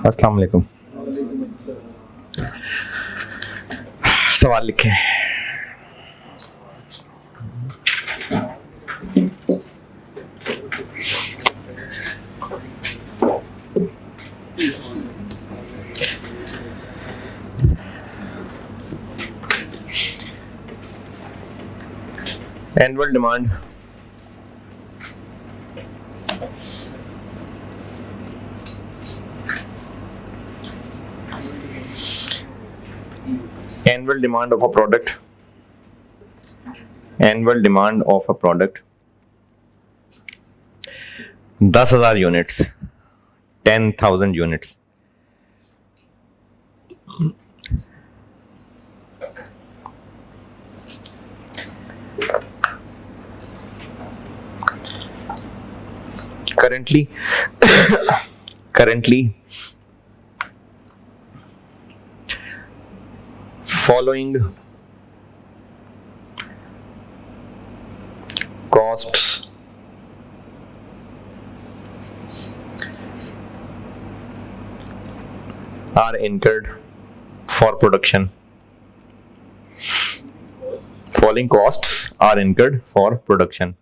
अस्सलाम वालेकुम। सवाल लिखें। Annual demand annual demand of a product 10,000 units 10,000 units. currently following costs are incurred for production. Following costs are incurred for production.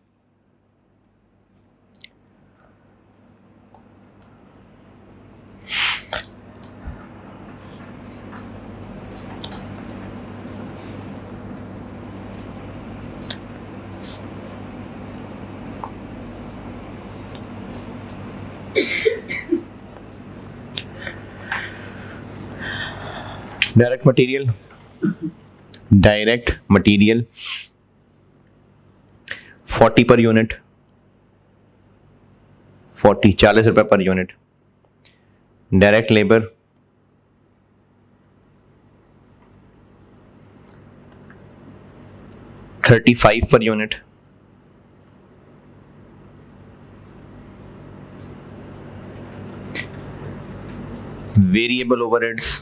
Direct material 40 per unit, 40 रुपए per unit. Direct labour 35 per unit. Variable overheads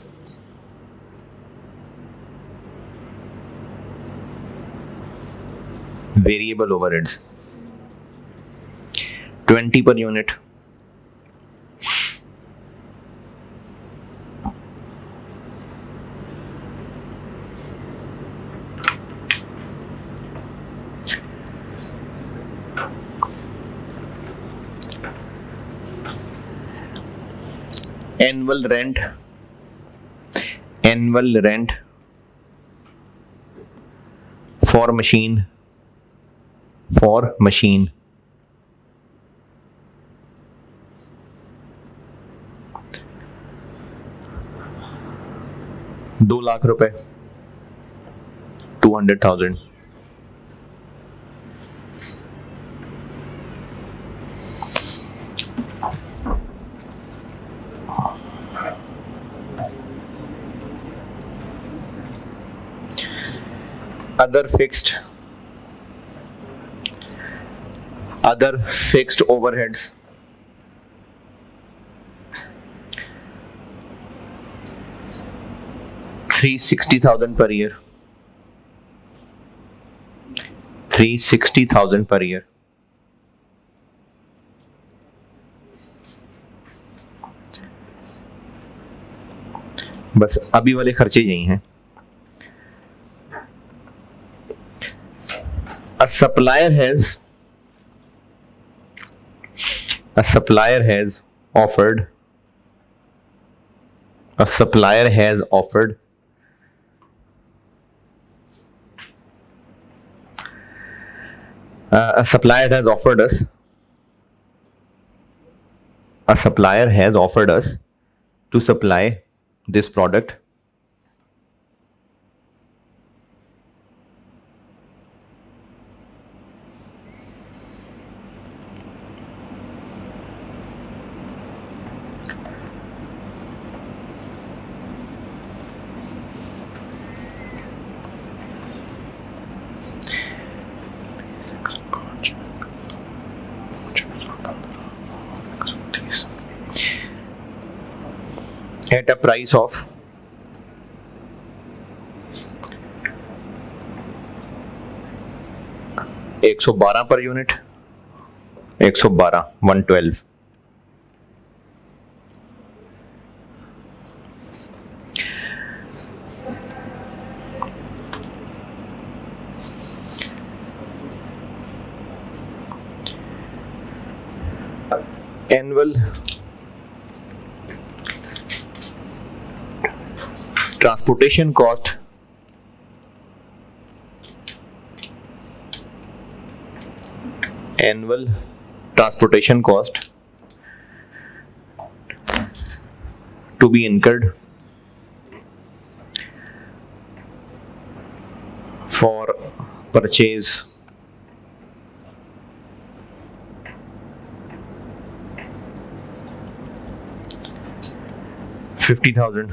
20 per unit. Annual rent for machine 2 lakh रुपए 200,000। other fixed overheads 360,000 per year। 360,000 per year। बस अभी वाले खर्चे यही हैं। A supplier has offered a supplier has offered a supplier has offered us to supply this product at a price of $112 per unit। 112 112 annual transportation cost to be incurred for purchase $50,000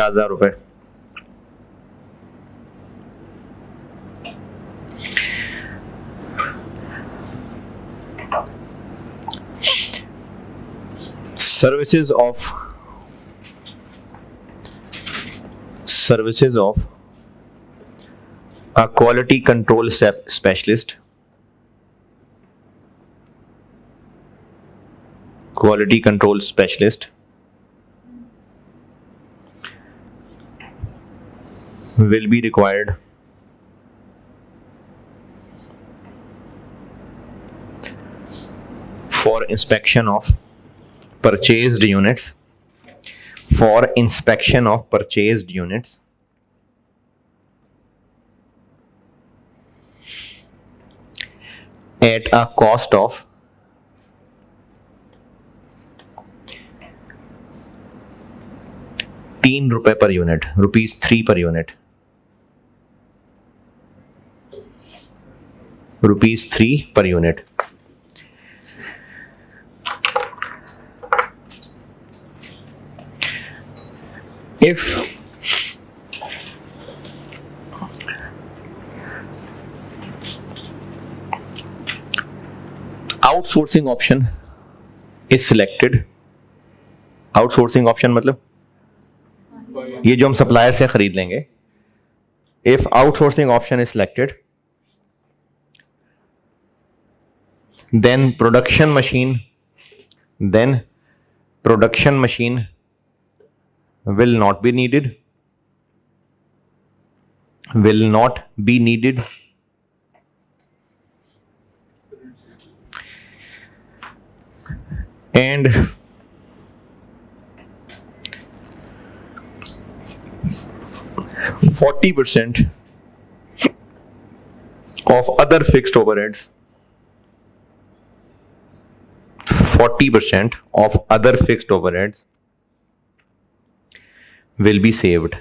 ₹50,000 services of a quality control specialist will be required for inspection of purchased units at a cost of ₹3 per unit, ₹3 per unit, ₹3 per unit. If outsourcing option is selected, outsourcing option मतलब ये जो हम supplier से खरीद लेंगे, if outsourcing option is selected, then production machine will not be needed, and 40% of other fixed overheads will be saved.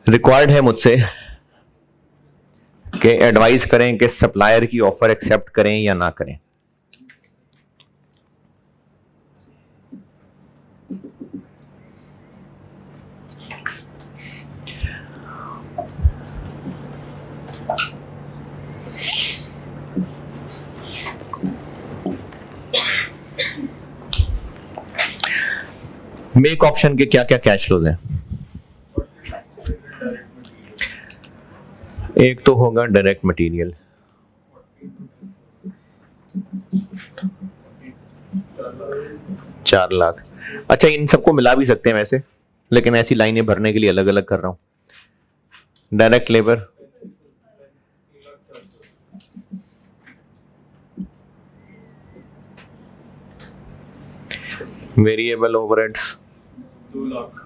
Required है मुझसे कि एडवाइस करें कि सप्लायर की ऑफर एक्सेप्ट करें या ना करें. मेक ऑप्शन के क्या क्या कैश फ्लोज हैं? एक तो होगा डायरेक्ट मटेरियल, ₹4 लाख. अच्छा, इन सबको मिला भी सकते हैं वैसे, लेकिन ऐसी लाइनें भरने के लिए अलग अलग कर रहा हूं. Direct labour variable overheads 2 lakh.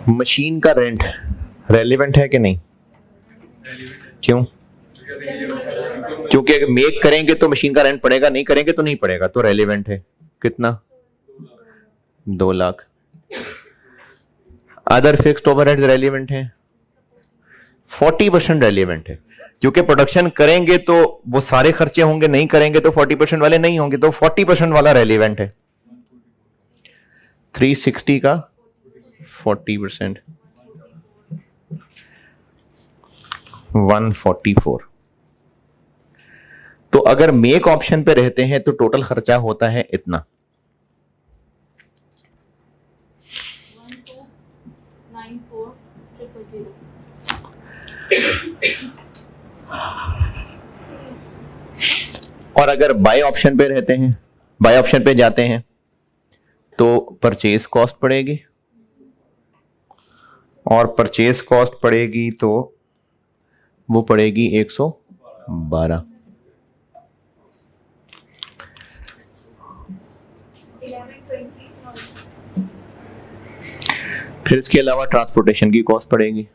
Machine का रेंट रेलिवेंट है कि नहीं? क्यों? क्योंकि अगर मेक करेंगे तो मशीन का रेंट पड़ेगा, नहीं करेंगे तो नहीं पड़ेगा, तो रेलिवेंट है. कितना? 2 lakh. Other fixed overheads relevant है, 40% रेलिवेंट है, क्योंकि प्रोडक्शन करेंगे तो वो सारे खर्चे होंगे, नहीं करेंगे तो 40% वाले नहीं होंगे, तो 40% वाला रेलिवेंट है. 360 का 40%, 144. तो अगर मेक ऑप्शन पे रहते हैं तो टोटल खर्चा होता है इतना. 1494000. और अगर बाय ऑप्शन पे रहते हैं, बाय ऑप्शन पे जाते हैं तो परचेज कॉस्ट पड़ेगी, और परचेज कॉस्ट पड़ेगी तो वो पड़ेगी 112। फिर इसके अलावा ट्रांसपोर्टेशन की कॉस्ट पड़ेगी,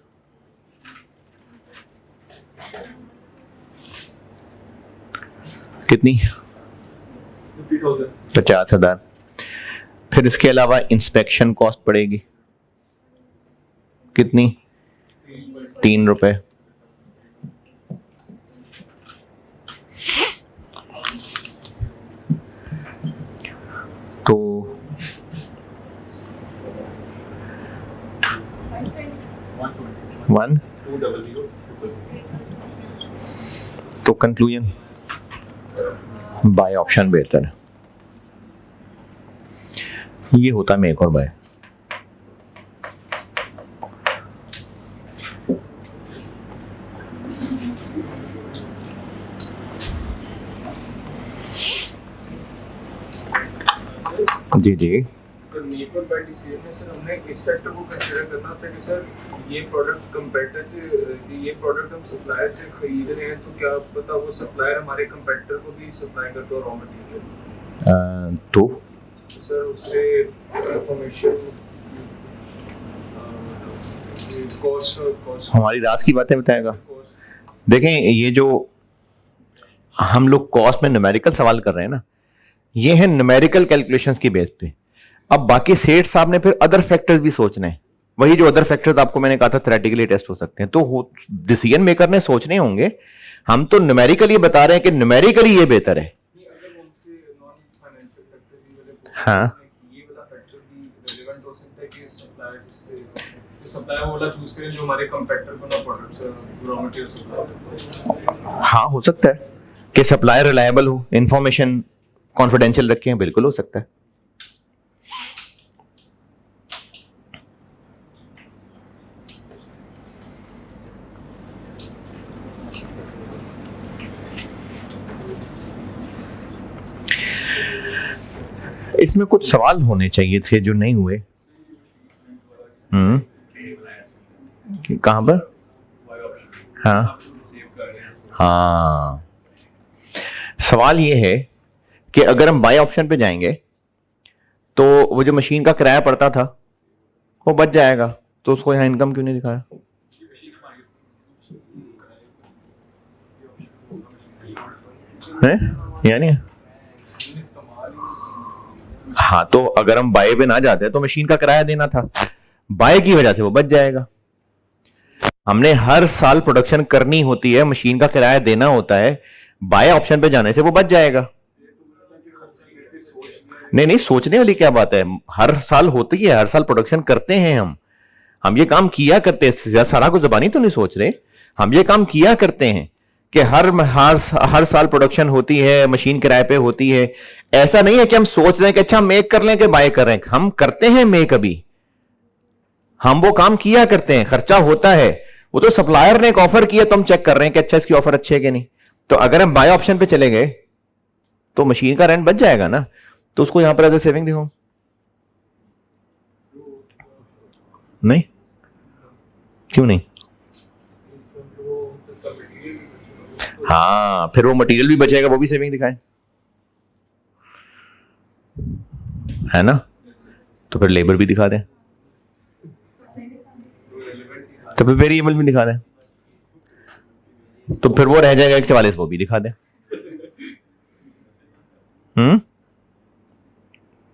कितनी? 50,000। फिर इसके अलावा इंस्पेक्शन कॉस्ट पड़ेगी, कितनी? 3 रुपए। तो 1 तो कंक्लूजन बाय ऑप्शन बेहतर है। ये होता मेक और बाय। जी जी मेक और बाय डिसीजन में सर हमने इस फैक्टर को कंसीडर करना था कि सर ये प्रोडक्ट कंपेटिटर से, ये प्रोडक्ट हम सप्लायर से खरीद रहे हैं तो क्या पता वो सप्लायर हमारे कंपेटिटर को भी सप्लाई करता हो रॉ मटेरियल, तो सर उससे इंफॉर्मेशन कॉस्ट हमारी राज की बातें बताएगा। देखें, ये जो हम लोग कॉस्ट में न्यूमेरिकल सवाल कर रहे हैं ना, ये है न्यूमेरिकल कैलकुलेशंस की बेस पे। अब बाकी सेठ साहब ने फिर अदर फैक्टर्स भी सोचने हैं। वही जो अदर फैक्टर्स आपको मैंने कहा था थ्योरेटिकली टेस्ट हो सकते हैं, तो डिसीजन मेकर ने सोचने होंगे। हम तो न्यूमेरिकली बता रहे हैं कि न्यूमेरिकली ये बेहतर है। हाँ, ये वाला फैक्टर भी रेलेवेंट हो सकता है कि सप्लायर वो वाला चूज करें जो हमारे कंपेटिटर को ना प्रोडक्ट्स रॉ मटेरियल सप्लाई। हाँ, हो सकता है कि सप्लायर रिलायबल हो, इंफॉर्मेशन कॉन्फिडेंशियल रखे हैं, बिल्कुल हो सकता है। इसमें कुछ सवाल होने चाहिए थे जो नहीं हुए। कहां पर? हाँ हाँ, सवाल ये है कि अगर हम बाय ऑप्शन पे जाएंगे तो वो जो मशीन का किराया पड़ता था वो बच जाएगा, तो उसको यहाँ इनकम क्यों नहीं दिखाया? है यानी हाँ, तो अगर हम बाय पे ना जाते तो मशीन का किराया देना था, बाय की वजह से वो बच जाएगा। हमने हर साल प्रोडक्शन करनी होती है, मशीन का किराया देना होता है, बाय ऑप्शन पे जाने से वो बच जाएगा। नहीं नहीं, सोचने वाली क्या बात है, हर साल होती है, हर साल प्रोडक्शन करते हैं हम ये काम किया करते हैं। सारा को जबानी तो नहीं सोच रहे, हम ये काम किया करते हैं कि हर साल प्रोडक्शन होती है, मशीन किराए पे होती है। ऐसा नहीं है कि हम सोच रहे हैं कि अच्छा मेक कर लें कि बाय कर रहे हैं, हम करते हैं मेक। अभी हम वो काम किया करते हैं, खर्चा होता है। वो तो सप्लायर ने एक ऑफर किया तो हम चेक कर रहे हैं कि अच्छा इसकी ऑफर अच्छी है कि नहीं। तो अगर हम बाय ऑप्शन पे चले गए तो मशीन का रेंट बच जाएगा ना, तो उसको यहां पर एज ए सेविंग दिखाओ। नहीं, क्यों नहीं? हाँ, फिर वो मटेरियल भी बचेगा, वो भी सेविंग दिखाएं, है ना? तो फिर लेबर भी दिखा दें, तो फिर वेरिएबल भी दिखा दें, तो फिर वो रह जाएगा 144, वो भी दिखा दें।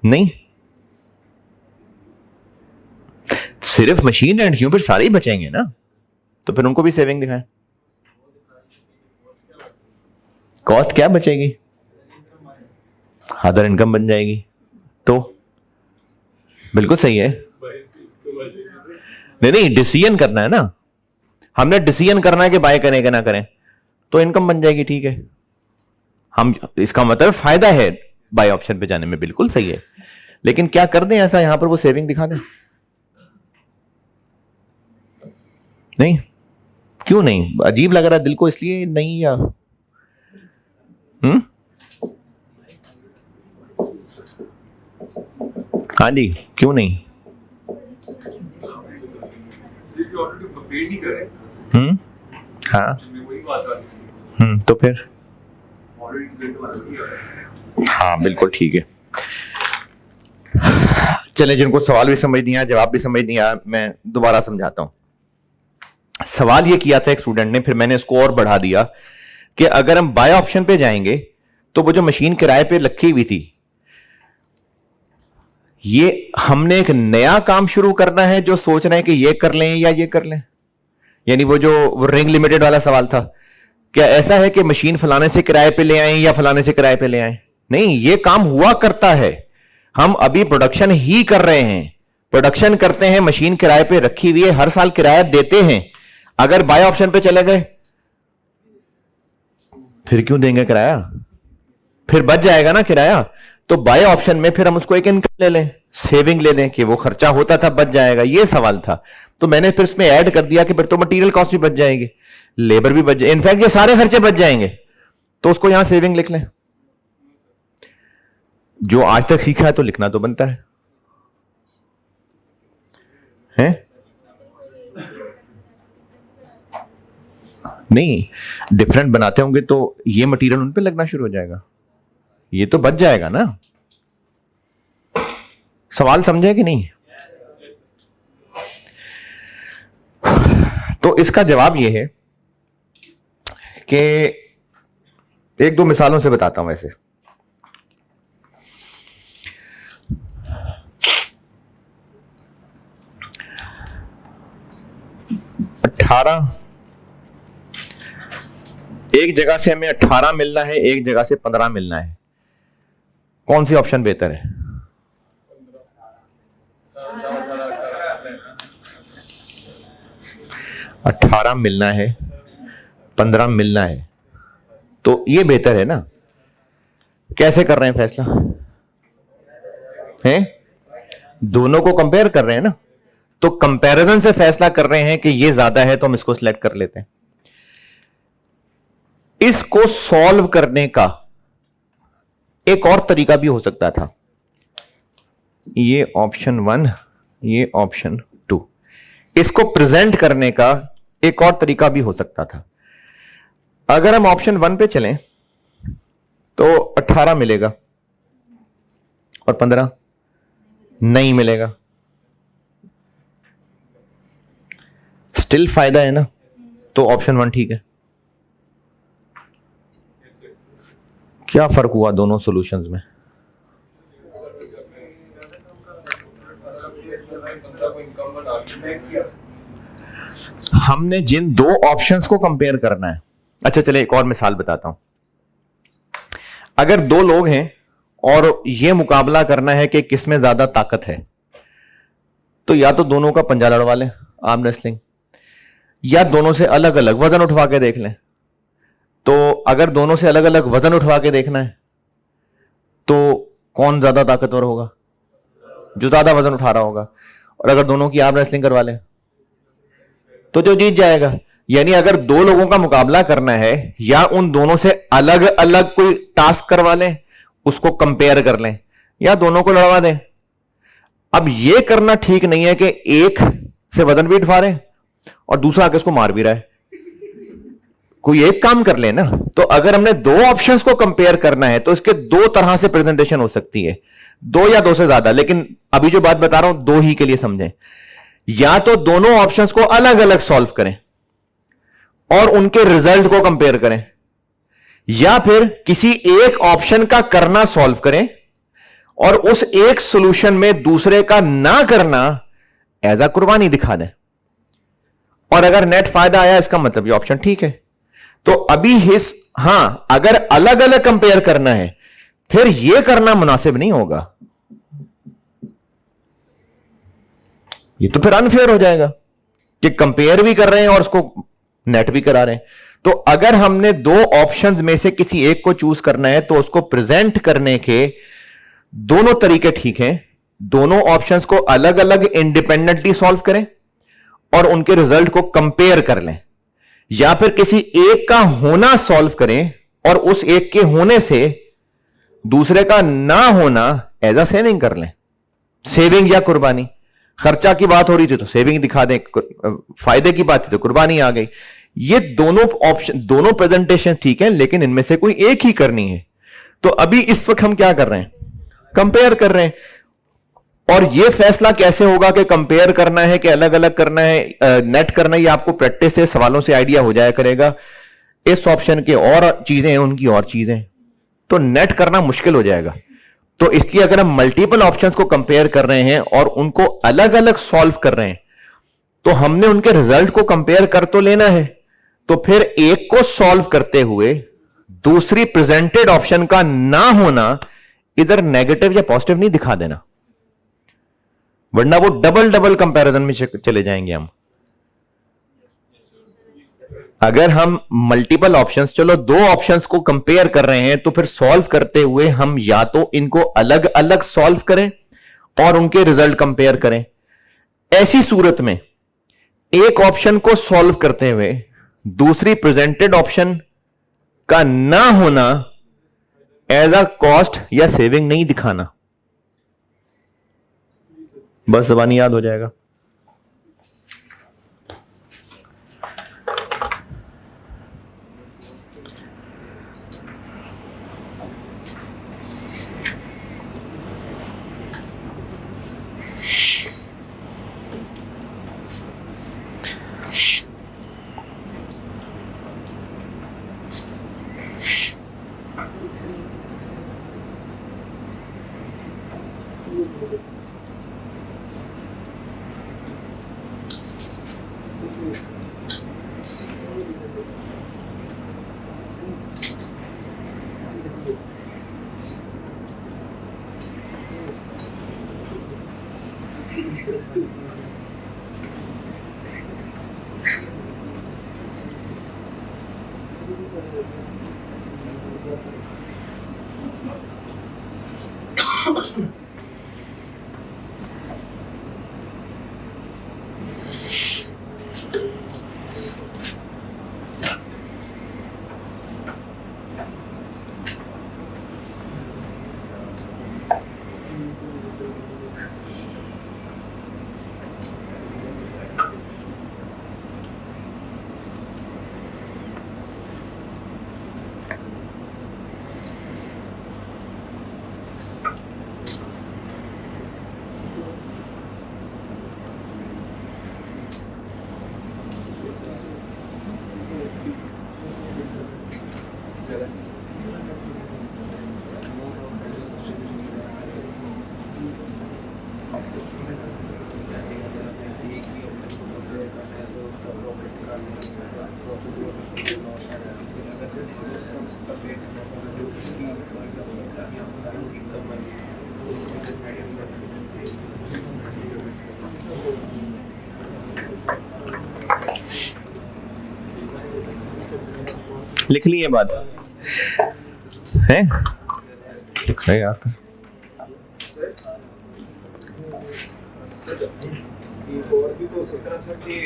नहीं, सिर्फ मशीन रेंट क्यों, फिर सारे ही बचेंगे ना, तो फिर उनको भी सेविंग दिखाएं। कॉस्ट क्या बचेगी? अदर इनकम बन जाएगी। तो बिल्कुल सही है। नहीं, डिसीजन करना है ना, हमने डिसीजन करना है कि बाय करें कि ना करें, तो इनकम बन जाएगी। ठीक है, हम इसका मतलब फायदा है बाय ऑप्शन पे जाने में, बिल्कुल सही है। लेकिन क्या कर दें ऐसा यहां पर वो सेविंग दिखा दें? नहीं, क्यों नहीं? अजीब लग रहा है दिल को, इसलिए नहीं? या हाँ जी, क्यों नहीं? हाँ, तो फिर हाँ बिल्कुल ठीक है। चले, जिनको सवाल भी समझ नहीं आया, जवाब भी समझ नहीं आया, मैं दोबारा समझाता हूं। सवाल ये किया था एक स्टूडेंट ने, फिर मैंने इसको और बढ़ा दिया कि अगर हम बाय ऑप्शन पे जाएंगे तो वो जो मशीन किराए पे रखी हुई थी, ये हमने एक नया काम शुरू करना है जो सोच रहे हैं कि ये कर लें या ये कर लें। यानी वो जो रिंग लिमिटेड वाला सवाल था, क्या ऐसा है कि मशीन फलाने से किराए पे ले आए या फलाने से किराए पे ले आए? नहीं, ये काम हुआ करता है, हम अभी प्रोडक्शन ही कर रहे हैं, प्रोडक्शन करते हैं, मशीन किराए पे रखी हुई है, हर साल किराया देते हैं। अगर बाय ऑप्शन पे चले गए फिर क्यों देंगे किराया? फिर बच जाएगा ना किराया। तो बाय ऑप्शन में फिर हम उसको एक इनकम ले लें, सेविंग ले लें कि वो खर्चा होता था बच जाएगा, ये सवाल था। तो मैंने फिर इसमें ऐड कर दिया कि फिर तो मटेरियल कॉस्ट भी बच जाएगी, लेबर भी बच जाए, इनफैक्ट ये सारे खर्चे बच जाएंगे, तो उसको यहां सेविंग लिख लें। जो आज तक सीखा है तो लिखना तो बनता है, हैं? नहीं, डिफरेंट बनाते होंगे तो ये मटेरियल उन पे लगना शुरू हो जाएगा, ये तो बच जाएगा ना। सवाल समझे कि नहीं? तो इसका जवाब ये है कि एक दो मिसालों से बताता हूं। ऐसे 18, एक जगह से हमें 18 मिलना है, एक जगह से 15 मिलना है, कौन सी ऑप्शन बेहतर है? 18 मिलना है, 15 मिलना है, तो ये बेहतर है ना। कैसे कर रहे हैं फैसला? हैं? दोनों को कंपेयर कर रहे हैं ना, तो कंपैरिजन से फैसला कर रहे हैं कि ये ज्यादा है तो हम इसको सिलेक्ट कर लेते हैं। इसको सॉल्व करने का एक और तरीका भी हो सकता था, ये ऑप्शन 1, ये ऑप्शन 2, इसको प्रेजेंट करने का एक और तरीका भी हो सकता था। अगर हम ऑप्शन 1 पे चलें तो 18 मिलेगा और 15 नहीं मिलेगा, स्टिल फायदा है ना, तो ऑप्शन 1 ठीक है। क्या फर्क हुआ दोनों सॉल्यूशंस में? हमने जिन दो ऑप्शंस को कंपेयर करना है। अच्छा चले एक और मिसाल बताता हूं। अगर दो लोग हैं और यह मुकाबला करना है कि किसमें ज्यादा ताकत है, तो या तो दोनों का पंजा लड़वा लें, आर्म रेसलिंग, या दोनों से अलग अलग वजन उठवा के देख लें। तो अगर दोनों से अलग अलग वजन उठवा के देखना है तो कौन ज्यादा ताकतवर होगा? जो ज्यादा वजन उठा रहा होगा। और अगर दोनों की आर्म रेसलिंग करवा लें तो जो जीत जाएगा। यानी अगर दो लोगों का मुकाबला करना है, या उन दोनों से अलग अलग कोई टास्क करवा लें, उसको कंपेयर कर लें, या दोनों को लड़वा दें। अब यह करना ठीक नहीं है कि एक से वजन भी उठा रहे और दूसरा आके उसको मार भी रहा है। कोई एक काम कर ले ना। तो अगर हमने दो ऑप्शंस को कंपेयर करना है तो इसके दो तरह से प्रेजेंटेशन हो सकती है, दो या दो से ज्यादा, लेकिन अभी जो बात बता रहा हूं दो ही के लिए समझें। या तो दोनों ऑप्शंस को अलग अलग सॉल्व करें और उनके रिजल्ट को कंपेयर करें, या फिर किसी एक ऑप्शन का करना सॉल्व करें और उस एक सॉल्यूशन में दूसरे का ना करना एज अ कुर्बानी दिखा दें। और अगर नेट फायदा आया इसका मतलब ये ऑप्शन ठीक है। तो अभी अगर अलग अलग कंपेयर करना है फिर यह करना मुनासिब नहीं होगा, ये तो फिर अनफेयर हो जाएगा कि कंपेयर भी कर रहे हैं और उसको नेट भी करा रहे हैं। तो अगर हमने दो ऑप्शंस में से किसी एक को चूज करना है तो उसको प्रेजेंट करने के दोनों तरीके ठीक हैं। दोनों ऑप्शंस को अलग अलग इंडिपेंडेंटली सॉल्व करें और उनके रिजल्ट को कंपेयर कर लें, या फिर किसी एक का होना सॉल्व करें और उस एक के होने से दूसरे का ना होना एज अ सेविंग कर लें। सेविंग या कुर्बानी? खर्चा की बात हो रही थी तो सेविंग दिखा दें, फायदे की बात थी तो कुर्बानी आ गई। ये दोनों ऑप्शन, दोनों प्रेजेंटेशन ठीक है, लेकिन इनमें से कोई एक ही करनी है। तो अभी इस वक्त हम क्या कर रहे हैं? कंपेयर कर रहे हैं। और ये फैसला कैसे होगा कि कंपेयर करना है कि अलग अलग करना है, नेट करना है, ये आपको प्रैक्टिस से, सवालों से आइडिया हो जाया करेगा। इस ऑप्शन के और चीजें हैं, उनकी और चीजें हैं, तो नेट करना मुश्किल हो जाएगा। तो इसलिए अगर हम मल्टीपल ऑप्शंस को कंपेयर कर रहे हैं और उनको अलग अलग सॉल्व कर रहे हैं, तो हमने उनके रिजल्ट को कंपेयर कर तो लेना है। तो फिर एक को सॉल्व करते हुए दूसरी प्रेजेंटेड ऑप्शन का ना होना इधर नेगेटिव या पॉजिटिव नहीं दिखा देना, वरना वो डबल डबल कंपैरिजन में चले जाएंगे हम। अगर हम मल्टीपल ऑप्शंस, चलो दो ऑप्शंस को कंपेयर कर रहे हैं, तो फिर सॉल्व करते हुए हम या तो इनको अलग अलग सॉल्व करें और उनके रिजल्ट कंपेयर करें। ऐसी सूरत में एक ऑप्शन को सॉल्व करते हुए दूसरी प्रेजेंटेड ऑप्शन का ना होना एज अ कॉस्ट या सेविंग नहीं दिखाना, बस जबानी याद हो जाएगा। लिख ली ये बात है? लिख रहे यार। और भी तो सकता है सर कि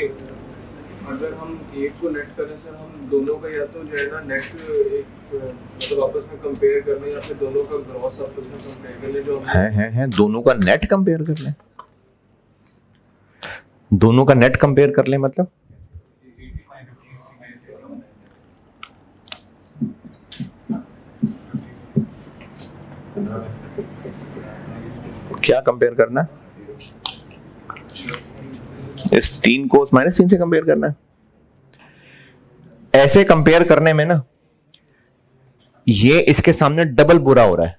अगर हम एक को नेट करें सर, हम दोनों का या तो जो है ना नेट एक मतलब आपस में कंपेयर कर लें, या फिर दोनों का ग्रॉस आपस में कंपेयर कर लें। जो है दोनों का नेट कंपेयर कर लें। दोनों का नेट कंपेयर कर लें मतलब क्या कंपेयर करना है? इस 3 को -3 से कंपेयर करना है। ऐसे कंपेयर करने में ना ये इसके सामने डबल बुरा हो रहा है।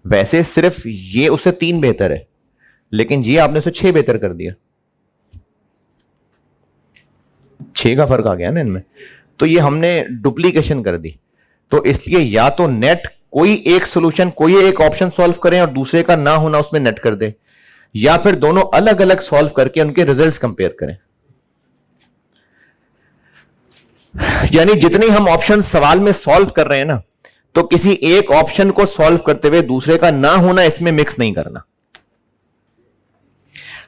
वैसे सिर्फ ये उससे 3 बेहतर है, लेकिन ये आपने उसे 6 बेहतर कर दिया। 6 का फर्क आ गया ना इनमें, तो ये हमने डुप्लीकेशन कर दी। तो इसलिए या तो नेट कोई एक सॉल्यूशन, कोई एक ऑप्शन सॉल्व करें और दूसरे का ना होना उसमें नेट कर दे, या फिर दोनों अलग अलग सॉल्व करके उनके रिजल्ट्स कंपेयर करें। यानी जितनी हम ऑप्शन सवाल में सॉल्व कर रहे हैं ना, तो किसी एक ऑप्शन को सॉल्व करते हुए दूसरे का ना होना इसमें मिक्स नहीं करना।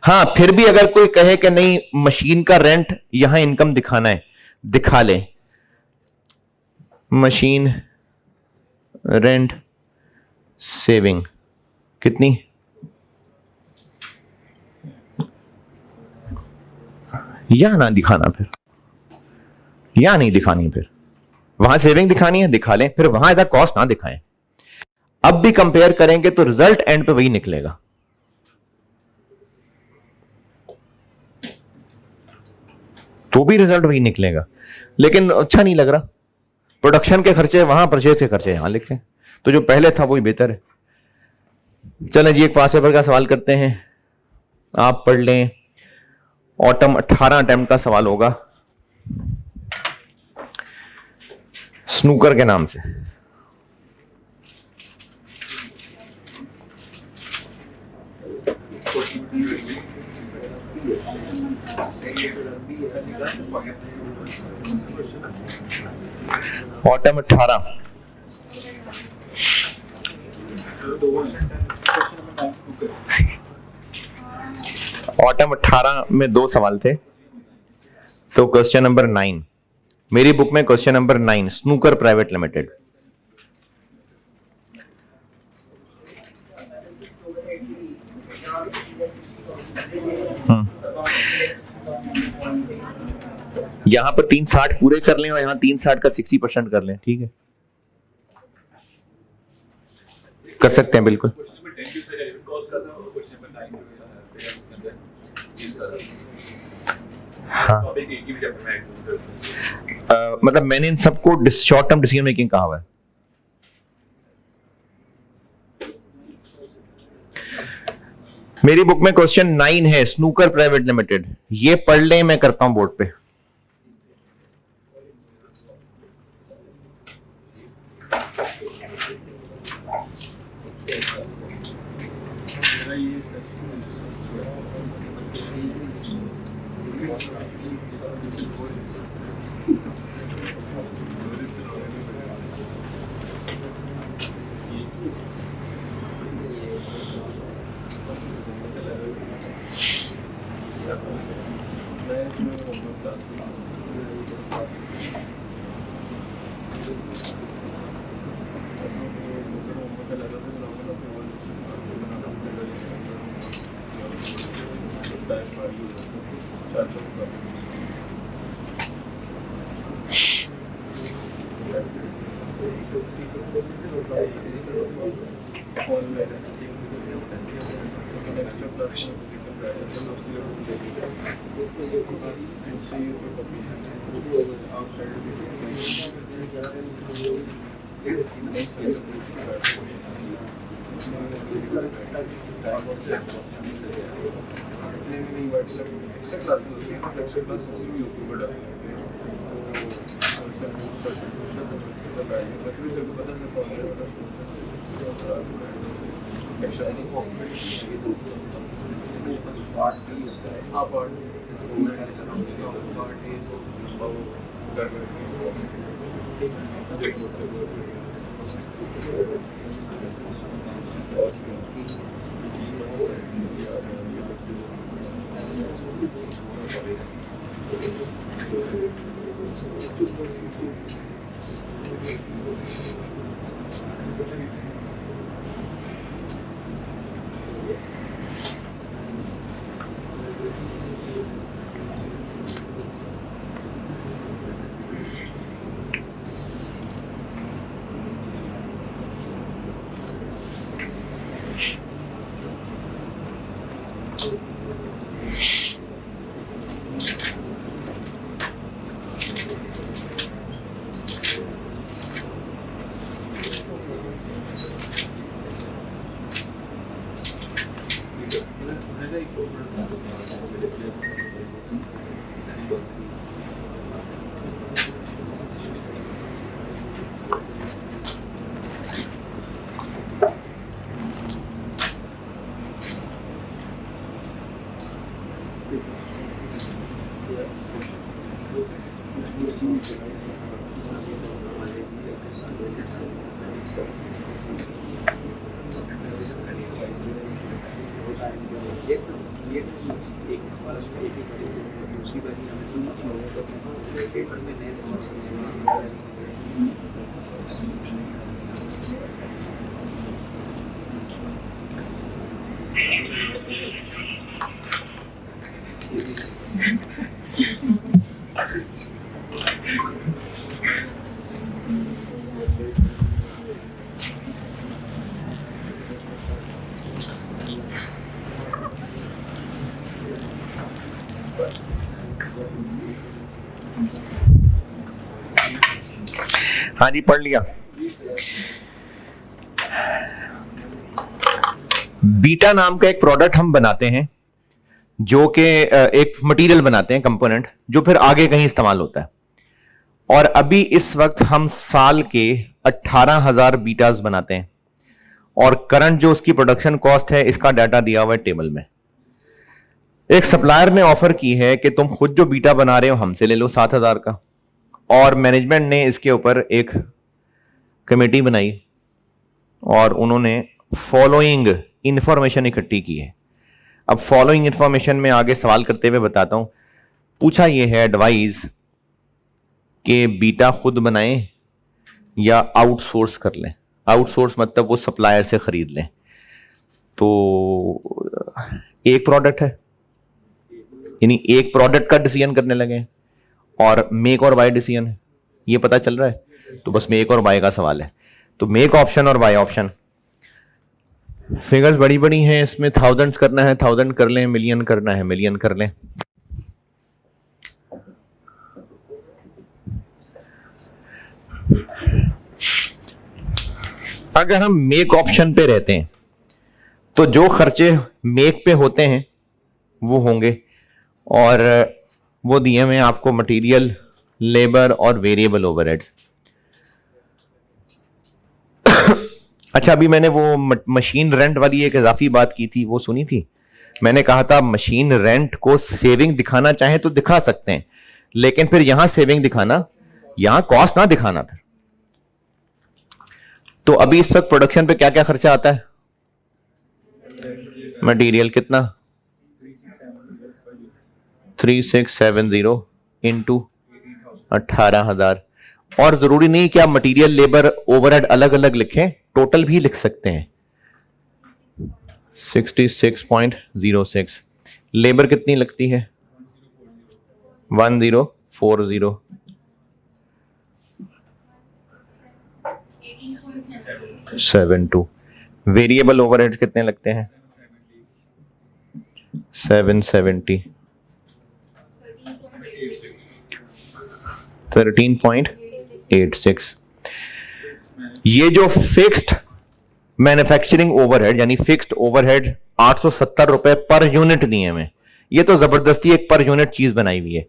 हां, फिर भी अगर कोई कहे कि नहीं मशीन का रेंट यहां इनकम दिखाना है, दिखा ले। मशीन रेंट सेविंग कितनी? या ना दिखाना, फिर या नहीं दिखानी, फिर वहां सेविंग दिखानी है दिखा लें, फिर वहां एज कॉस्ट ना दिखाएं। अब भी कंपेयर करेंगे तो रिजल्ट एंड पे वही निकलेगा। तो भी रिजल्ट वही निकलेगा, लेकिन अच्छा नहीं लग रहा। प्रोडक्शन के खर्चे वहां, परचेज के खर्चे यहां लिखे, तो जो पहले था वही बेहतर है। चलें जी, एक पास पेपर का सवाल करते हैं, आप पढ़ लें। ऑटम 18 अटेम्प्ट का सवाल होगा स्नूकर के नाम से। ऑटम 18 ऑटम 18 में 2 सवाल थे। तो क्वेश्चन नंबर 9, मेरी बुक में question number 9, snooker private limited. यहां पर 360 पूरे कर लें और यहां 360 का 60% कर लें, ठीक है, कर सकते हैं बिल्कुल। हाँ, मतलब मैंने इन सबको शॉर्ट टर्म डिसीजन मेकिंग कहा हुआ है। मेरी बुक में क्वेश्चन 9 है, स्नूकर प्राइवेट लिमिटेड। ये पढ़ लें, मैं करता हूं बोर्ड पे। हाँ जी, पढ़ लिया। बीटा नाम का एक प्रोडक्ट हम बनाते हैं जो कि एक मटेरियल बनाते हैं, कंपोनेंट, जो फिर आगे कहीं इस्तेमाल होता है। और अभी इस वक्त हम साल के 18,000 बीटास बनाते हैं और करंट जो उसकी प्रोडक्शन कॉस्ट है इसका डाटा दिया हुआ है टेबल में। एक सप्लायर ने ऑफर की है कि तुम खुद जो बीटा बना रहे हो हमसे ले लो 7,000 का, और मैनेजमेंट ने इसके ऊपर एक कमेटी बनाई और उन्होंने फॉलोइंग इंफॉर्मेशन इकट्ठी की है। अब फॉलोइंग इंफॉर्मेशन में आगे सवाल करते हुए बताता हूं। पूछा यह है एडवाइस कि बीटा खुद बनाएं या आउटसोर्स कर लें। आउटसोर्स मतलब वो सप्लायर से खरीद लें। तो एक प्रोडक्ट है, यानी एक प्रोडक्ट का डिसीजन करने लगे और मेक और बाय डिसीजन है, ये पता चल रहा है। तो बस मेक और बाय का सवाल है। तो मेक ऑप्शन और बाय ऑप्शन, फिगर्स बड़ी बड़ी हैं, इसमें थाउजेंड्स करना है 1000 कर लें, मिलियन करना है मिलियन कर लें। अगर हम मेक ऑप्शन पे रहते हैं तो जो खर्चे मेक पे होते हैं वो होंगे, और वो दिए हुए आपको मटेरियल, लेबर और वेरिएबल ओवरहेड्स। अच्छा, अभी मैंने वो मशीन रेंट वाली एक इजाफी बात की थी, वो सुनी थी? मैंने कहा था मशीन रेंट को सेविंग दिखाना चाहे तो दिखा सकते हैं, लेकिन फिर यहां सेविंग दिखाना, यहां कॉस्ट ना दिखाना। फिर तो अभी इस वक्त प्रोडक्शन पे क्या क्या खर्चा आता है? मटेरियल कितना? 3670 इंटू 18,000। और जरूरी नहीं कि आप मटेरियल, लेबर, ओवरहेड अलग अलग लिखें, टोटल भी लिख सकते हैं। 66.06। लेबर कितनी लगती है? 1040। 72। वेरिएबल ओवरहेड कितने लगते हैं? 770। 13.86। ये जो फिक्स्ड मैन्युफैक्चरिंग ओवरहेड यानी फिक्स्ड ओवरहेड 870 रुपए पर यूनिट दिए हुए, ये तो जबरदस्ती एक पर यूनिट चीज बनाई हुई है।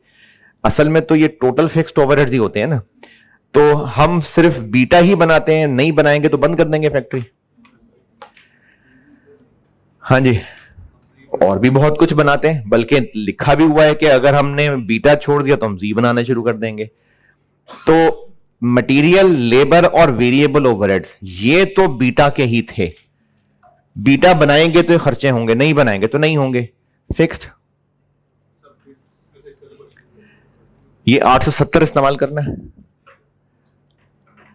असल में तो ये टोटल फिक्स्ड ओवरहेड्स ही होते हैं ना। तो हम सिर्फ बीटा ही बनाते हैं, नहीं बनाएंगे तो बंद कर देंगे फैक्ट्री। हाँ जी, और भी बहुत कुछ बनाते हैं, बल्कि लिखा भी हुआ है कि अगर हमने बीटा छोड़ दिया तो हम जी बनाना शुरू कर देंगे। तो मटेरियल, लेबर और वेरिएबल ओवरहेड्स ये तो बीटा के ही थे। बीटा बनाएंगे तो खर्चे होंगे, नहीं बनाएंगे तो नहीं होंगे। फिक्स्ड ये 870 इस्तेमाल करना है,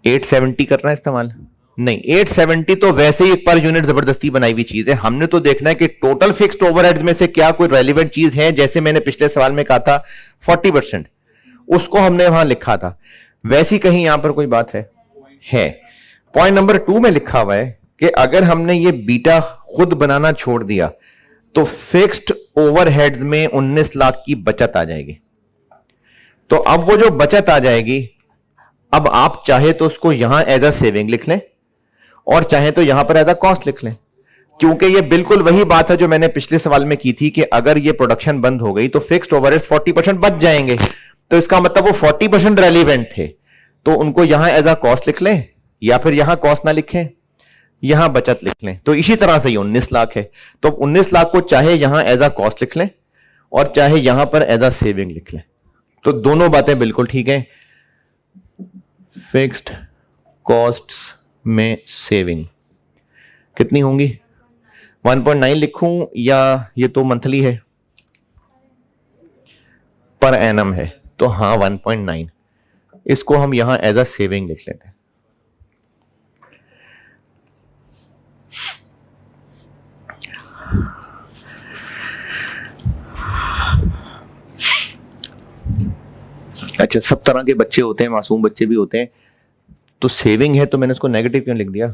870 करना है इस्तेमाल नहीं। 870 तो वैसे ही एक पर यूनिट जबरदस्ती बनाई हुई चीज है। हमने तो देखना है कि टोटल फिक्स्ड ओवरहेड्स में से क्या कोई रेलिवेंट चीज है। जैसे मैंने पिछले सवाल में कहा था 40%, उसको हमने वहां लिखा था, वैसी कहीं यहां पर कोई बात है। पॉइंट नंबर 2 में लिखा हुआ है कि अगर हमने ये बीटा खुद बनाना छोड़ दिया तो फिक्स्ड ओवरहेड्स में 19 लाख की बचत आ जाएगी। तो अब वो जो बचत आ जाएगी, अब आप चाहे तो उसको यहां एज अ सेविंग लिख लें और चाहे तो यहां पर एज अ कॉस्ट लिख लें, क्योंकि ये बिल्कुल वही बात है जो मैंने पिछले सवाल में की थी कि अगर ये प्रोडक्शन बंद हो गई तो फिक्स्ड ओवरहेड्स 40% बच जाएंगे। तो इसका मतलब वो 40% रेलिवेंट थे, तो उनको यहां एज अ कॉस्ट लिख लें, या फिर यहां कॉस्ट ना लिखें, यहां बचत लिख लें। तो इसी तरह से ये 19 लाख है। तो 19 लाख को चाहे यहां एज अ कॉस्ट लिख लें और चाहे यहां पर एज अ सेविंग लिख लें। तो दोनों बातें बिल्कुल ठीक है। फिक्स्ड कॉस्ट्स में सेविंग कितनी होंगी? 1.9 लिखूं या ये तो मंथली है, पर एनम है, तो हाँ 1.9, इसको हम यहां एज अ सेविंग लिख लेते हैं। अच्छा, सब तरह के बच्चे होते हैं, मासूम बच्चे भी होते हैं, तो सेविंग है तो मैंने उसको नेगेटिव क्यों लिख दिया?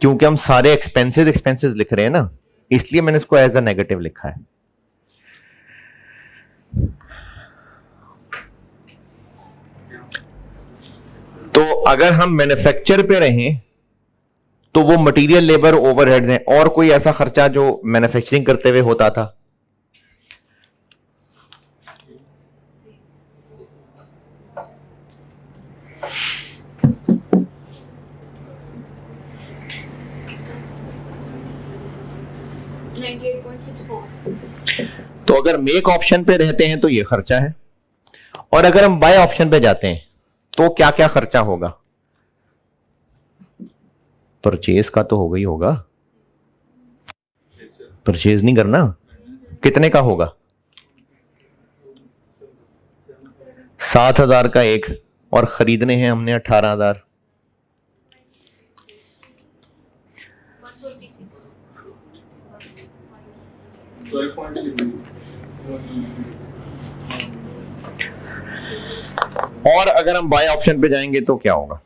क्योंकि हम सारे एक्सपेंसेस लिख रहे हैं ना, इसलिए मैंने इसको एज अ नेगेटिव लिखा है। तो अगर हम मैन्युफैक्चर पे रहें तो वो मटेरियल, लेबर, ओवरहेड्स हैं, और कोई ऐसा खर्चा जो मैन्युफैक्चरिंग करते हुए होता था? तो अगर मेक ऑप्शन पे रहते हैं तो ये खर्चा है, और अगर हम बाय ऑप्शन पे जाते हैं तो क्या क्या खर्चा होगा? परचेज का तो होगा ही होगा, परचेज नहीं करना, कितने का होगा? 7,000 का एक, और खरीदने हैं हमने 18,000। और अगर हम बाय ऑप्शन पे जाएंगे तो क्या होगा?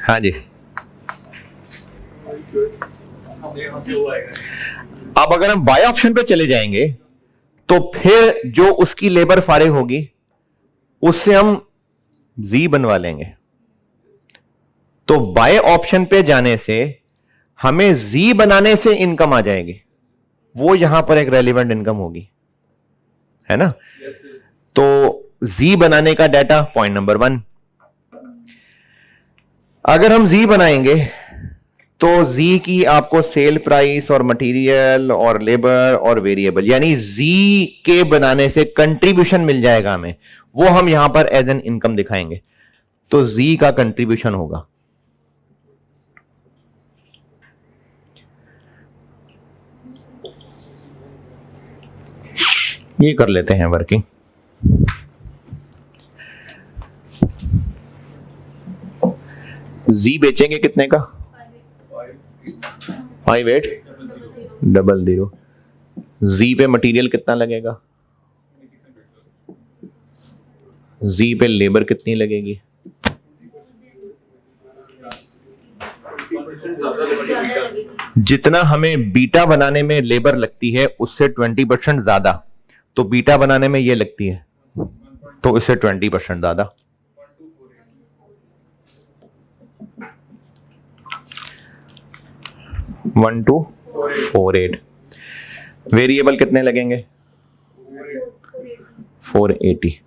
हाँ जी, अब अगर हम बाय ऑप्शन पे चले जाएंगे तो फिर जो उसकी लेबर फारिग होगी उससे हम जी बनवा लेंगे। तो बाय ऑप्शन पे जाने से हमें जी बनाने से इनकम आ जाएगी, वो यहां पर एक रेलिवेंट इनकम होगी, है ना? तो जी बनाने का डाटा पॉइंट नंबर 1। अगर हम जी बनाएंगे तो जी की आपको सेल प्राइस और मटेरियल और लेबर और वेरिएबल, यानी जी के बनाने से कंट्रीब्यूशन मिल जाएगा हमें, वो हम यहां पर एज एन इनकम दिखाएंगे। तो जी का कंट्रीब्यूशन होगा, ये कर लेते हैं वर्किंग। जी बेचेंगे कितने का? 5800। जी पे मटेरियल कितना लगेगा? जी पे लेबर कितनी लगेगी? जितना हमें बीटा बनाने में लेबर लगती है उससे 20% ज्यादा, तो बीटा बनाने में ये लगती है तो इससे 20% ज्यादा। One two 48। वेरिएबल कितने लगेंगे? 480।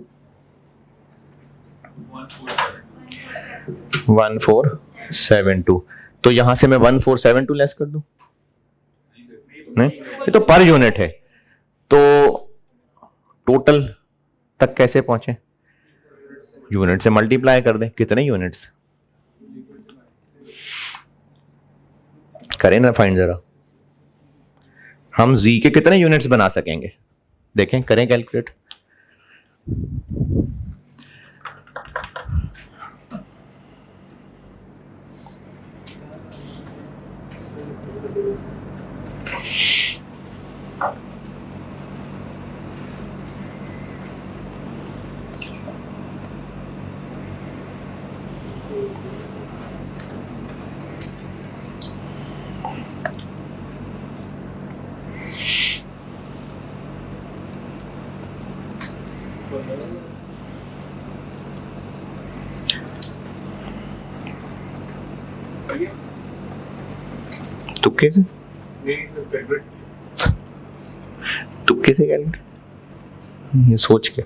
1472। तो यहां से मैं 1472 लेस कर दूं? नहीं, ये तो पर यूनिट है। तो टोटल तक कैसे पहुंचे? यूनिट से मल्टीप्लाई कर दें। कितने यूनिट्स करें ना फाइंड जरा, हम जी के कितने यूनिट्स बना सकेंगे? देखें, करें कैलकुलेट। तुक्के से? नहीं सर, कैलकुलेट। तुक्के से कैलकुलेट, ये सोच के।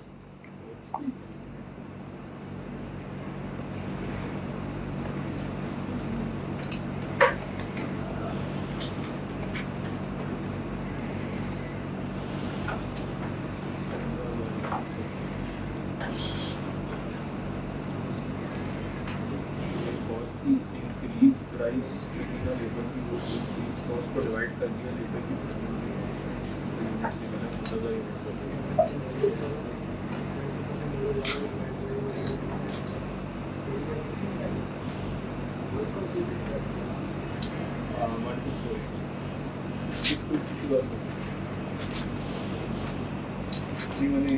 मैंने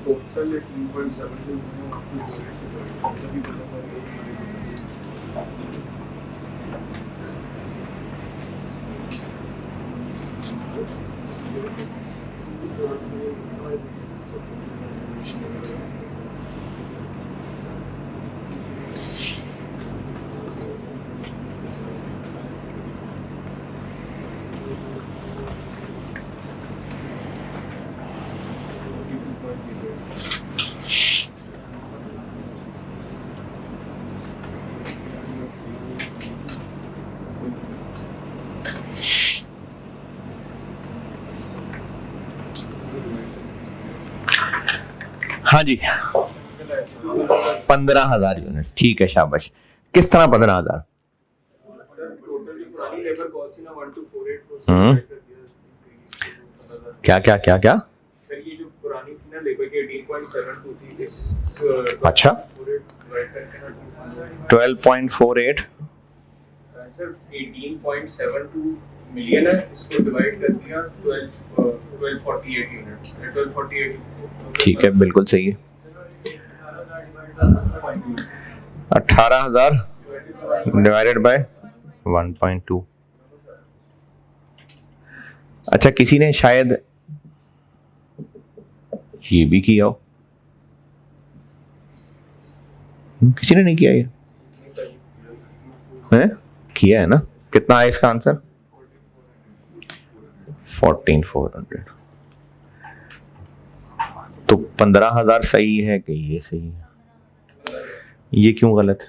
टोटल 3.7 हाँ जी 15,000 यूनिट्स, ठीक है शाबाश। किस तरह 15,000? टोटल जो पुरानी लेबर कॉस्ट थी ना 1248 क्या क्या क्या क्या? सर ये जो पुरानी थी ना लेबर की 18.72 थी इस अच्छा 12.48 सर 18.72 मिलियन है, इसको डिवाइड कर दिया 1248 यूनिट 1248। ठीक है बिल्कुल सही है। 18,000 डिवाइडेड बाय 1.2। अच्छा किसी ने शायद ये भी किया हो, किसी ने नहीं किया ये है? किया है ना? कितना आया इसका आंसर? 14,400। तो 15,000 सही है कि ये सही है? ये क्यों गलत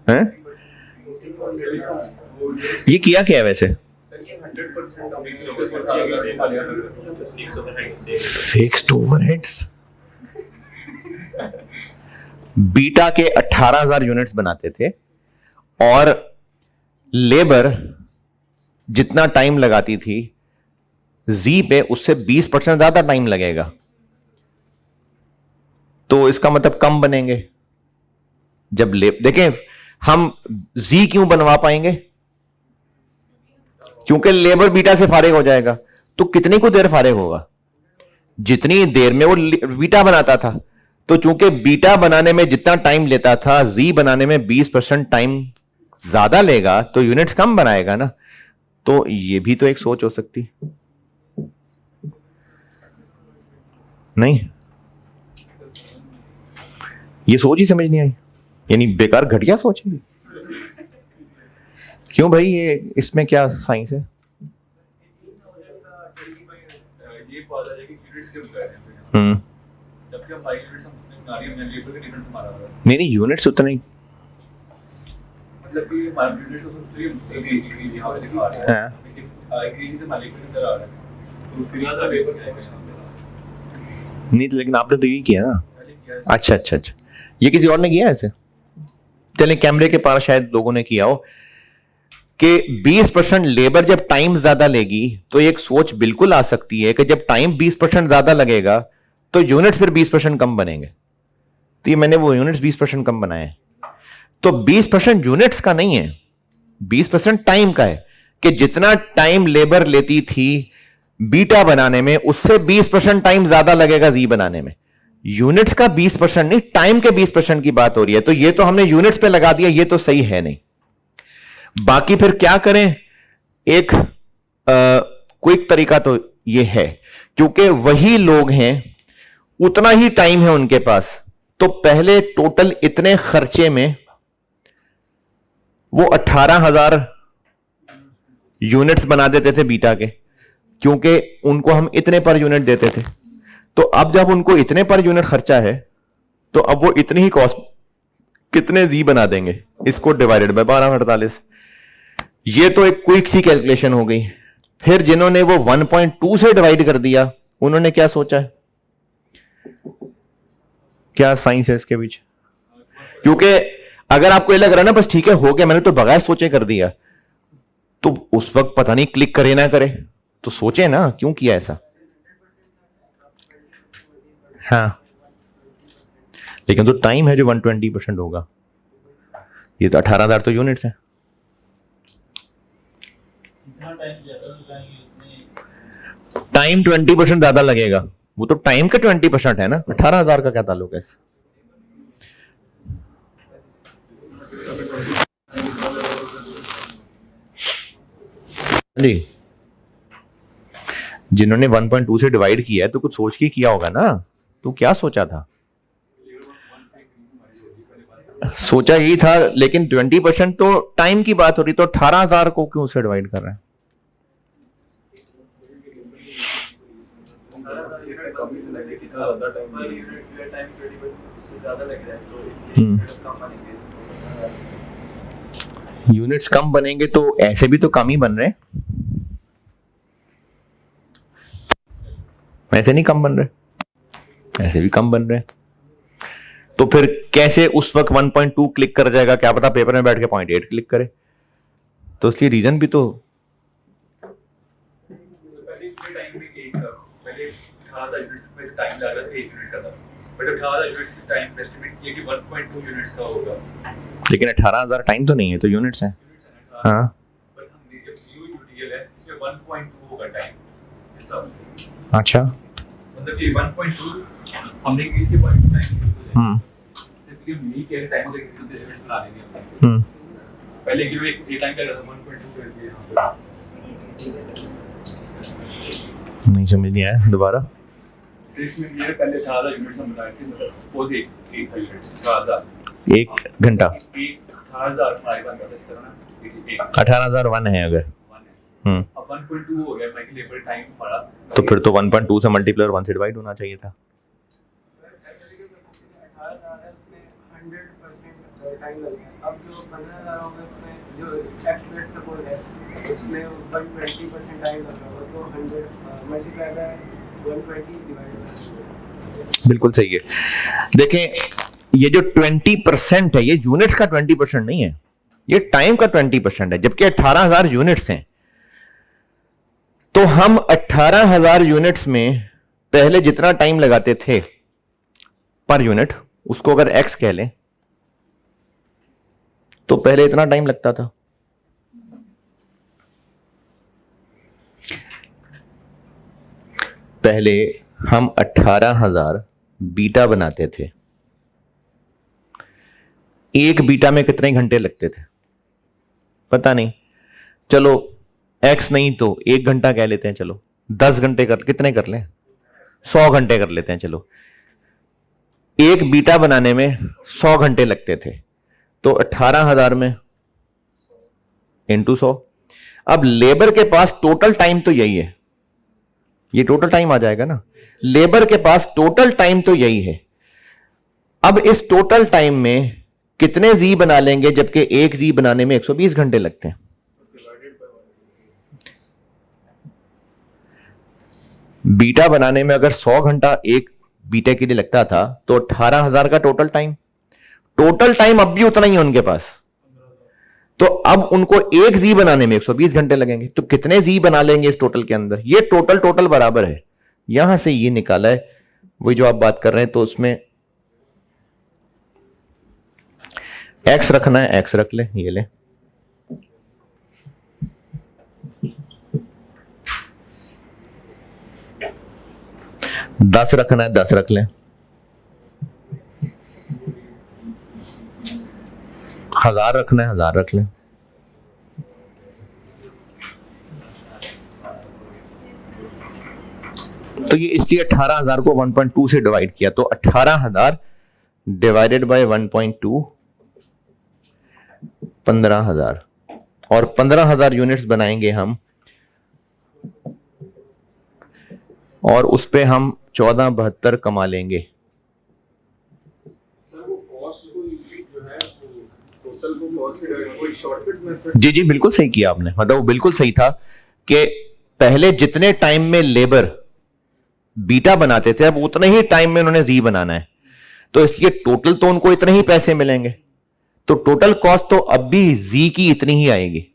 है? ये किया क्या है वैसे? Fixed overheads. बीटा के 18,000 यूनिट्स बनाते थे और लेबर जितना टाइम लगाती थी जी पे उससे 20% ज्यादा टाइम लगेगा, तो इसका मतलब कम बनेंगे। जब देखें हम जी क्यों बनवा पाएंगे? क्योंकि लेबर बीटा से फारिग हो जाएगा। तो कितनी को देर फारिग होगा? जितनी देर में वो बीटा बनाता था। तो चूंकि बीटा बनाने में जितना टाइम लेता था जी बनाने में 20% टाइम ज्यादा लेगा, तो यूनिट्स कम बनाएगा ना। तो ये भी तो एक सोच हो सकती नहीं? ये सोच ही समझ नहीं आई, यानी बेकार घटिया सोच है। क्यों भाई, ये इसमें क्या साइंस है? नहीं यूनिट्स उतना ही। नहीं तो लेकिन आपने तो यही किया ना। अच्छा अच्छा अच्छा, ये किसी और ने किया ऐसे? चले कैमरे के पास शायद लोगों ने किया हो कि 20% लेबर जब टाइम ज्यादा लेगी तो एक सोच बिल्कुल आ सकती है कि जब टाइम 20% ज्यादा लगेगा तो यूनिट्स फिर 20% कम बनेंगे। तो ये मैंने वो यूनिट्स 20% कम बनाए। तो 20% यूनिट्स का नहीं है, 20% टाइम का है कि जितना टाइम लेबर लेती थी बीटा बनाने में उससे 20% टाइम ज्यादा लगेगा जी बनाने में। यूनिट्स का 20% नहीं, टाइम के 20% की बात हो रही है। तो ये तो हमने यूनिट्स पे लगा दिया, ये तो सही है नहीं। बाकी फिर क्या करें? एक क्विक तरीका तो ये है, क्योंकि वही लोग हैं, उतना ही टाइम है उनके पास, तो पहले टोटल इतने खर्चे में वो 18,000 यूनिट्स बना देते थे बीटा के, क्योंकि उनको हम इतने पर यूनिट देते थे। तो अब जब उनको इतने पर यूनिट खर्चा है तो अब वो इतनी ही कॉस्ट कितने जी बना देंगे, इसको डिवाइडेड बाय 1248। ये तो एक क्विक सी कैलकुलेशन हो गई। फिर जिन्होंने वो 1.2 से डिवाइड कर दिया उन्होंने क्या सोचा है? क्या साइंस है इसके पीछे? क्योंकि अगर आपको ये लग रहा है ना बस ठीक है हो गया, मैंने तो बगैर सोचे कर दिया, तो उस वक्त पता नहीं क्लिक करे ना करे, तो सोचे ना क्यों किया ऐसा। हाँ लेकिन तो टाइम है जो 120% होगा। ये तो 18,000 तो यूनिट्स है। टाइम 20% ज्यादा लगेगा, वो तो टाइम का 20% है ना, 18,000 का क्या ताल्लुक है? जी जिन्होंने 1.2 से डिवाइड किया है तो कुछ सोच के किया होगा ना। तू क्या सोचा था? सोचा यही था, लेकिन 20% तो टाइम की बात हो रही, तो 18,000 को क्यों से डिवाइड कर रहे हैं? यूनिट्स कम बनेंगे तो ऐसे भी तो कम ही बन रहे हैं, ऐसे नहीं कम बन रहे। ऐसे भी कम बन रहे हैं। तो फिर कैसे उस वक्त 1.2 क्लिक कर जाएगा, क्या पता पेपर में बैठ के 0.8 क्लिक करे। तो इसलिए रीजन भी तो पहले टाइम में एक पहले 18,000 यूनिट्स में टाइम लगा था 1 यूनिट का था, बट 18,000 यूनिट्स का टाइम एस्टिमेट किया कि 1.2 यूनिट्स का होगा। लेकिन 18,000 टाइम तो नहीं है, तो यूनिट्स हैं। हाँ बट हमने जब यूटीएल है इसमें 1.2 होगा टाइम हिसाब। अच्छा मतलब कि 1.2 हमने किसके बारे में टाइम ये मी के टाइम के एलिमेंट बना लेंगे। पहले कि एक टाइम का 1.2 कर दिया। नहीं समझ नहीं आया, दोबारा। इसमें ये पहले 18,000 यूनिट्स हम बनाए थे, मतलब वो एक था यूनिट 18,000 1 घंटा 18,000 हमारे पास था इस तरह ना 18,001 है अगर। अब 1.2 हो गया, मैं लेबर टाइम पड़ा तो फिर तो 1.2 से मल्टीप्लाई और 1 से डिवाइड होना चाहिए था। टाइम लगेगा। अब जो 15,000 होगा उसमें जो एक्यूरेट सपोज है उसमें 120% टाइम लग रहा होगा, तो 100 मल्टीप्लाई बाय 120 डिवाइडेड बाय। बिल्कुल सही है। देखें ये जो 20% है ये यूनिट्स का 20% नहीं है, ये टाइम का 20% है, जबकि 18,000 यूनिट्स हैं। तो हम 18,000 यूनिट्स में पहले जितना टाइम लगाते थे पर यूनिट, उसको अगर एक्स कह लें तो पहले इतना टाइम लगता था। पहले हम 18,000 बीटा बनाते थे। एक बीटा में कितने घंटे लगते थे पता नहीं, चलो एक्स नहीं तो 1 घंटा कह लेते हैं, चलो 10 घंटे कितने कर लें, 100 घंटे कर लेते हैं। चलो एक बीटा बनाने में 100 घंटे लगते थे, तो 18,000 में इंटू 100। अब लेबर के पास टोटल टाइम तो यही है, ये टोटल टाइम आ जाएगा ना, लेबर के पास टोटल टाइम तो यही है। अब इस टोटल टाइम में कितने जी बना लेंगे, जबकि एक जी बनाने में 120 घंटे लगते हैं। बीटा बनाने में अगर 100 घंटा एक बीटा के लिए लगता था, तो 18,000 का टोटल टाइम अब भी उतना ही है उनके पास। तो अब उनको एक जी बनाने में 120 घंटे लगेंगे, तो कितने जी बना लेंगे इस टोटल के अंदर। ये टोटल बराबर है, यहां से ये निकाला है वही जो आप बात कर रहे हैं। तो उसमें एक्स रखना है, एक्स रख ले, ये ले। दस रखना है, 10 रख ले। 1000 रखना है, 1000 रख ले। तो ये इसलिए 18,000 को 1.2 से डिवाइड किया, तो 18,000 डिवाइडेड बाय 1.2 15,000, और 15,000 यूनिट्स बनाएंगे हम, और उस पे हम 1472 कमा लेंगे। जी बिल्कुल सही किया आपने, मतलब वो बिल्कुल सही था कि पहले जितने टाइम में लेबर बीटा बनाते थे, अब उतने ही टाइम में उन्होंने जी बनाना है, तो इसलिए टोटल तो उनको इतने ही पैसे मिलेंगे। तो टोटल कॉस्ट तो अब भी जी की इतनी ही आएगी।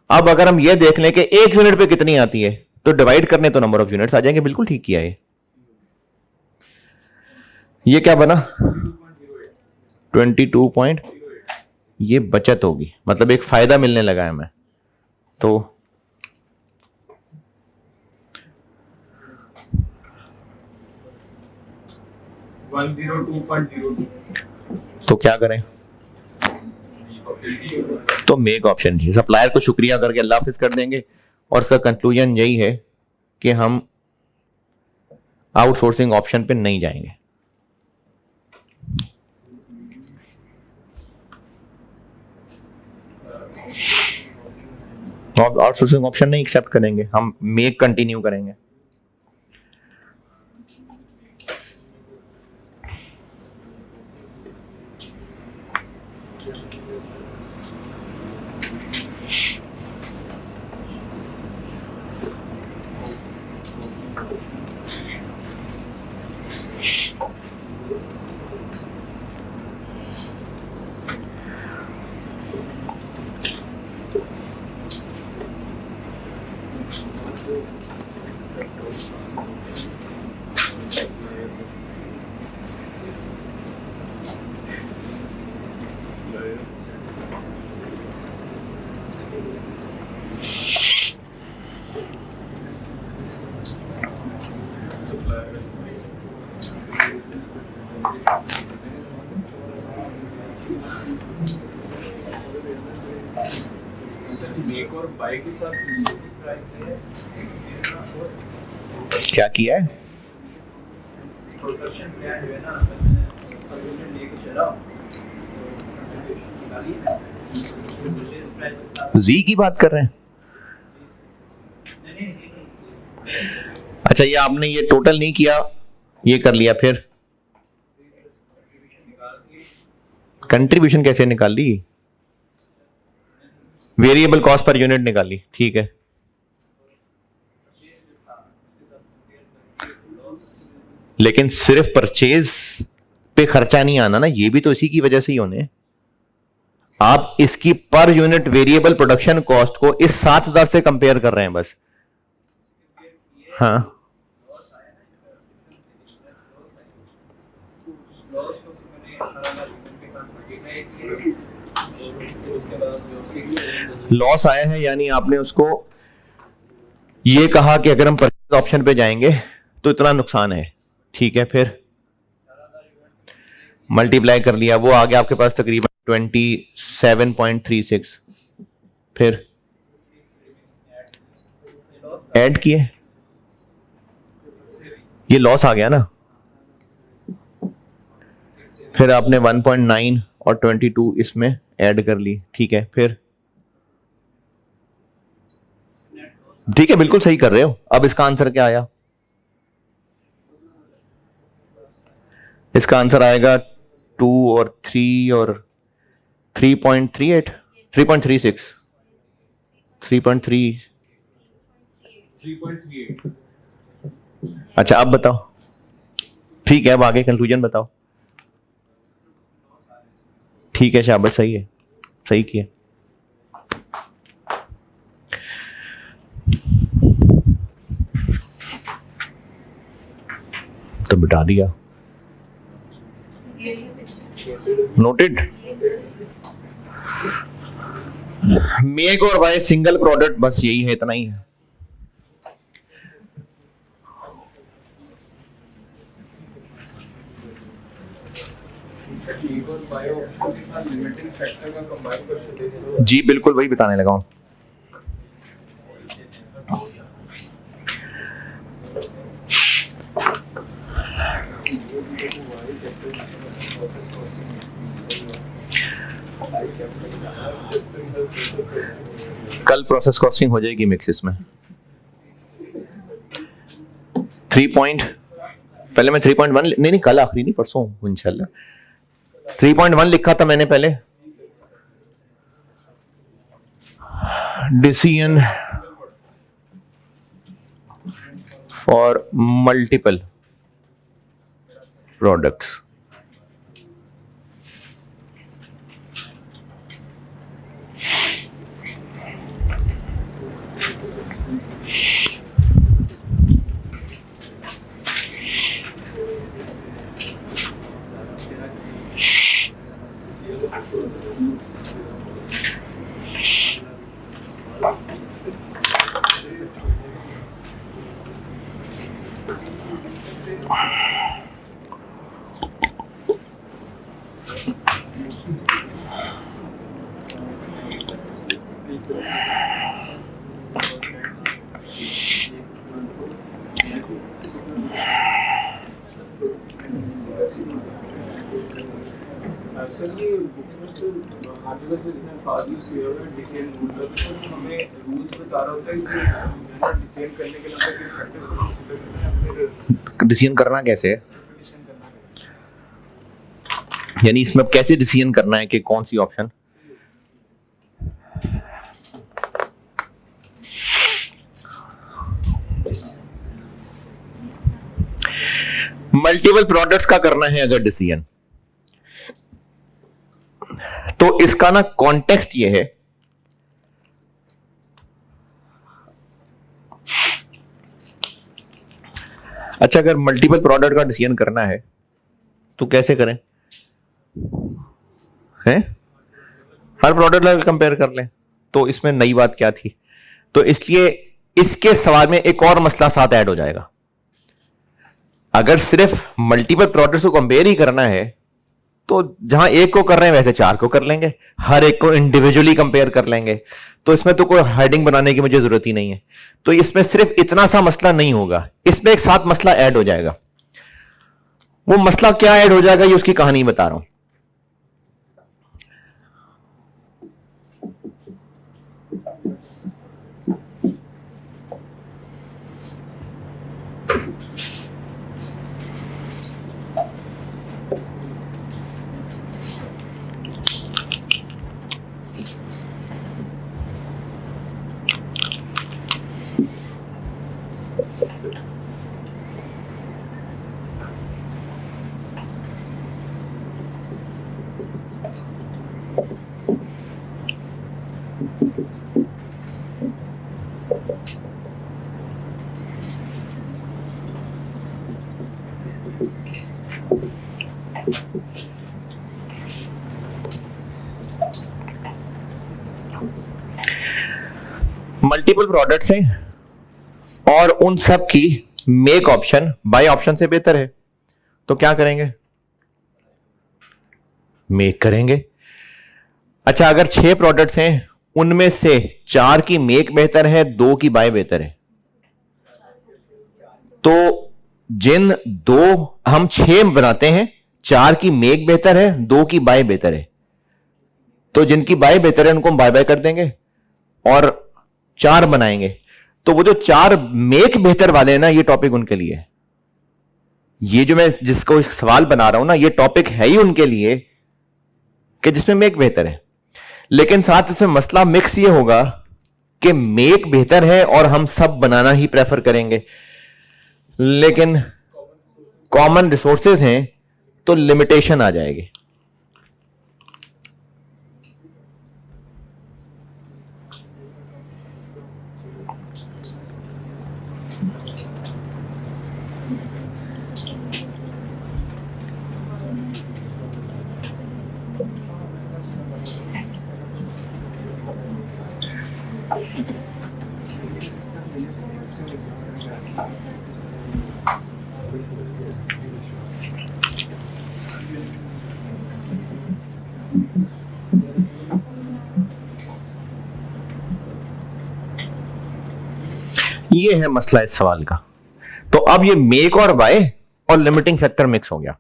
अब अगर हम ये देख लें कि एक यूनिट पे कितनी आती है, तो डिवाइड करने तो नंबर ऑफ यूनिट्स आ जाएंगे। बिल्कुल ठीक किया ये क्या बना 22 ये बचत होगी, मतलब एक फायदा मिलने लगा है हमें। तो तो क्या करें, तो मेक ऑप्शन जी, सप्लायर को शुक्रिया करके अल्लाह हाफिज कर देंगे, और इसका कंक्लूजन यही है कि हम आउटसोर्सिंग ऑप्शन पे नहीं जाएंगे। आउटसोर्सिंग ऑप्शन नहीं एक्सेप्ट करेंगे, हम मेक कंटिन्यू करेंगे। सर मेक और बाय के साथ क्या किया है? प्रोडक्शन प्लान जो है ना असल में परमिशन लेके चला जी की बात कर रहे हैं? अच्छा, ये आपने ये टोटल नहीं किया, ये कर लिया, फिर कंट्रीब्यूशन कैसे निकाल ली? वेरिएबल कॉस्ट पर यूनिट निकाली, ठीक है। लेकिन सिर्फ परचेज पे खर्चा नहीं आना ना, ये भी तो इसी की वजह से ही होने। आप इसकी per unit variable production cost को इस 7,000 से कंपेयर कर रहे हैं बस। हाँ, लॉस आया है, यानी आपने उसको ये कहा कि अगर हम परचेज ऑप्शन पे जाएंगे तो इतना नुकसान है, ठीक है। फिर मल्टीप्लाई कर लिया, वो आ गया आपके पास तकरीबन 27.36। फिर ऐड किए, ये लॉस आ गया ना। फिर आपने 1.9 और 22 इसमें ऐड कर ली, ठीक है। फिर ठीक है, बिल्कुल सही कर रहे हो। अब इसका आंसर क्या आया? इसका आंसर आएगा 2 और 3 और 3.38 3.36 3.3। 3.38। अच्छा, अब बताओ, ठीक है, अब आगे कंक्लूजन बताओ। ठीक है, शाबाश, सही है, सही किया। तो बिठा दिया, नोटेड। मेक और बाय सिंगल प्रोडक्ट, बस यही है, इतना ही है। मेक और बाय ऑप्शन के साथ लिमिटिंग फैक्टर का कंबाइन क्वेश्चन दे दो। जी बिल्कुल, वही बताने लगा हूं। कल प्रोसेस कॉस्टिंग हो जाएगी मिक्स इसमें। पहले मैं 3.1 नहीं, कल आखिरी नहीं, परसों इंशाल्लाह 3.1 लिखा था मैंने पहले। Decision for multiple products. Sir ये बुक में से हर जगह से इसमें फास्ट यूज किया हुआ है डिसीजन रूल का, तो सर हमें रूल्स बता रहा होता है कि डिसीजन करने के लिए हमें किन फैक्टर्स को कंसीडर करना है, फिर डिसीजन करना कैसे है, डिसीजन करना है। यानी इसमें अब कैसे डिसीजन करना है कि कौन सी ऑप्शन। मल्टीपल प्रोडक्ट्स का करना है अगर डिसीजन, तो इसका ना कॉन्टेक्स्ट ये है, अच्छा अगर मल्टीपल प्रोडक्ट का डिसीजन करना है तो कैसे करें, हैं? हर प्रोडक्ट लगा कंपेयर कर लें। तो इसमें नई बात क्या थी? तो इसलिए इसके सवाल में एक और मसला साथ ऐड हो जाएगा। अगर सिर्फ मल्टीपल प्रोडक्ट्स को कंपेयर ही करना है तो जहां एक को कर रहे हैं वैसे 4 को कर लेंगे, हर एक को इंडिविजुअली कंपेयर कर लेंगे, तो इसमें तो कोई हेडिंग बनाने की मुझे जरूरत ही नहीं है। तो इसमें सिर्फ इतना सा मसला नहीं होगा, इसमें एक साथ मसला ऐड हो जाएगा। वो मसला क्या ऐड हो जाएगा ये उसकी कहानी बता रहा हूं। मल्टीपल प्रोडक्ट्स हैं और उन सब की मेक ऑप्शन बाय ऑप्शन से बेहतर है, तो क्या करेंगे? मेक करेंगे। अच्छा, अगर 6 प्रोडक्ट्स हैं उनमें से 4 की मेक बेहतर है, 2 की बाय बेहतर है, तो जिन 2 हम 6 बनाते हैं, 4 की मेक बेहतर है, 2 की बाय बेहतर है, तो जिनकी बाय बेहतर है उनको हम बाय बाय कर देंगे और 4 बनाएंगे। तो वो जो 4 मेक बेहतर वाले हैं ना, ये टॉपिक उनके लिए है। ये जो मैं जिसको सवाल बना रहा हूं ना, ये टॉपिक है ही उनके लिए कि जिसमें मेक बेहतर है। लेकिन साथ इसमें मसला मिक्स ये होगा कि मेक बेहतर है और हम सब बनाना ही प्रेफर करेंगे, लेकिन कॉमन रिसोर्सेज हैं तो लिमिटेशन आ जाएगी। ये है मसला इस सवाल का। तो अब ये मेक और बाय और लिमिटिंग फैक्टर मिक्स हो गया।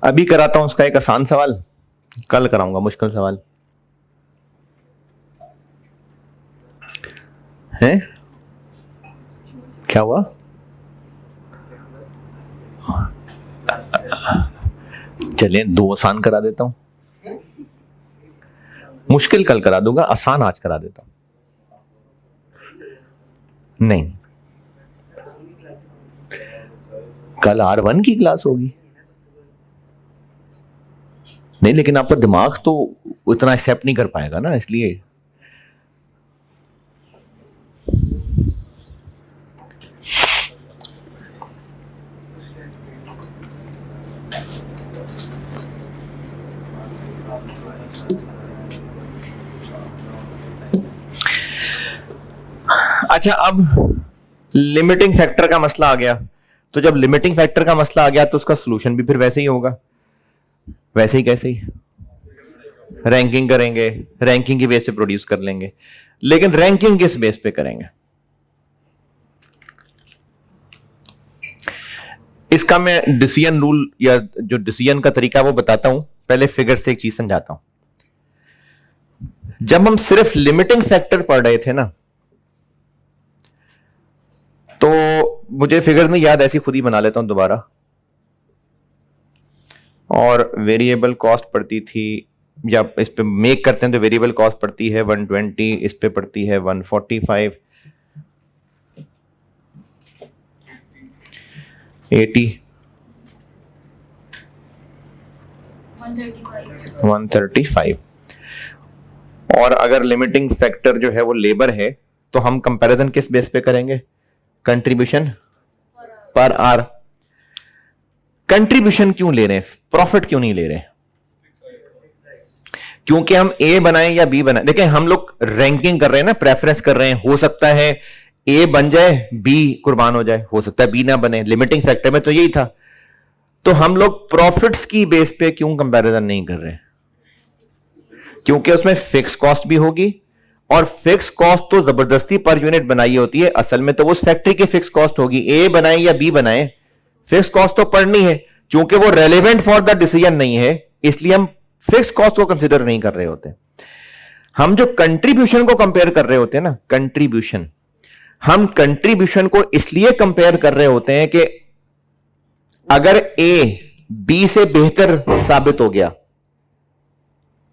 अभी कराता हूं उसका एक आसान सवाल, कल कराऊंगा मुश्किल सवाल। है क्या हुआ? चलिए 2 आसान करा देता हूं, मुश्किल कल करा दूंगा, आसान आज करा देता हूं। नहीं, कल R1 की क्लास होगी। नहीं, लेकिन आपका दिमाग तो उतना एक्सेप्ट नहीं कर पाएगा ना, इसलिए। अच्छा, अब लिमिटिंग फैक्टर का मसला आ गया। तो जब लिमिटिंग फैक्टर का मसला आ गया तो उसका सॉल्यूशन भी फिर वैसे ही होगा। वैसे ही कैसे ही? रैंकिंग करेंगे, रैंकिंग की बेस पे प्रोड्यूस कर लेंगे। लेकिन रैंकिंग किस बेस पे करेंगे? इसका मैं डिसीजन रूल या जो डिसीजन का तरीका वो बताता हूं। पहले फिगर से एक चीज समझाता हूं। जब हम सिर्फ लिमिटिंग फैक्टर पढ़ रहे थे ना, तो मुझे फिगर नहीं याद, ऐसी खुद ही बना लेता हूं दोबारा। और वेरिएबल कॉस्ट पड़ती थी, या इस पे मेक करते हैं तो वेरिएबल कॉस्ट पड़ती है 120, इस पे पड़ती है 145, 80, 135। और अगर लिमिटिंग फैक्टर जो है वो लेबर है, तो हम कंपैरिजन किस बेस पे करेंगे? कंट्रीब्यूशन पर आर। कंट्रीब्यूशन क्यों ले रहे हैं, प्रॉफिट क्यों नहीं ले रहे? क्योंकि हम ए बनाएं या बी बनाएं, देखें हम लोग रैंकिंग कर रहे हैं ना, प्रेफरेंस कर रहे हैं। हो सकता है ए बन जाए बी कुर्बान हो जाए, हो सकता है बी ना बने। लिमिटिंग फैक्टर में तो यही था। तो हम लोग प्रॉफिट्स की बेस पे क्यों कंपैरिजन नहीं कर रहे? क्योंकि उसमें फिक्स कॉस्ट भी होगी, और फिक्स कॉस्ट तो जबरदस्ती पर यूनिट बनाई होती है, असल में तो वो उस फैक्ट्री की फिक्स कॉस्ट होगी। ए बनाए या बी बनाए, फिक्स कॉस्ट तो पड़नी है। चूंकि वो रेलेवेंट फॉर द डिसीजन नहीं है, इसलिए हम फिक्स कॉस्ट को कंसिडर नहीं कर रहे होते। हम जो कंट्रीब्यूशन को कंपेयर कर रहे होते हैं ना, कंट्रीब्यूशन, हम कंट्रीब्यूशन को इसलिए कंपेयर कर रहे होते हैं कि अगर ए बी से बेहतर साबित हो गया,